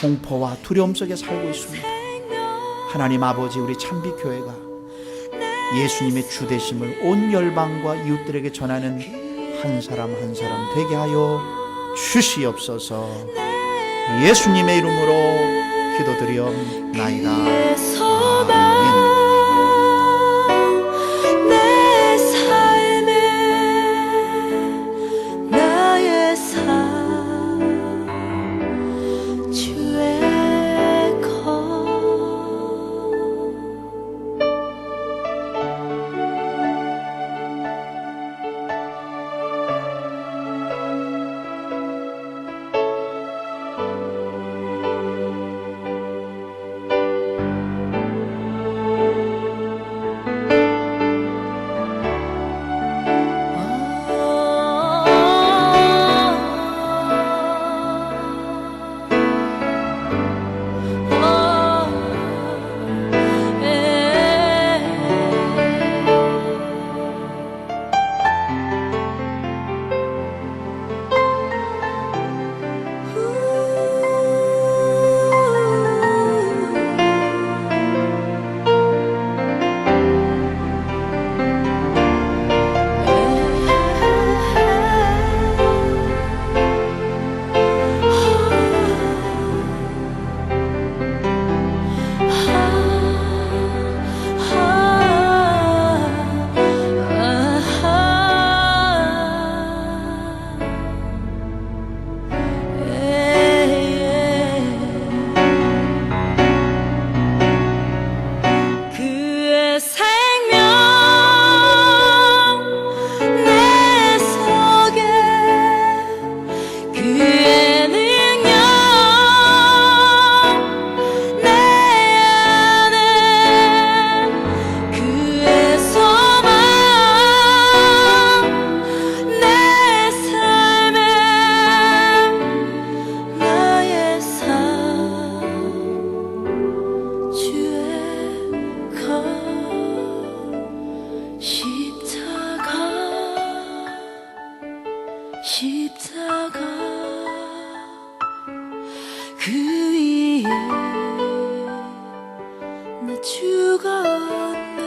공포와 두려움 속에 살고 있습니다. 하나님 아버지, 우리 참빛교회가 예수님의 주되심을 온 열방과 이웃들에게 전하는 한 사람 한 사람 되게 하여 주시옵소서. 예수님의 이름으로 기도드리옵나이다. 아멘. 십자가 그 위에 나 죽었네.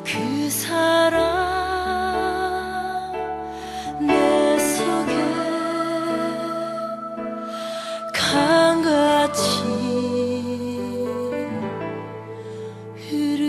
그 사랑 내 속에 강같이 흐르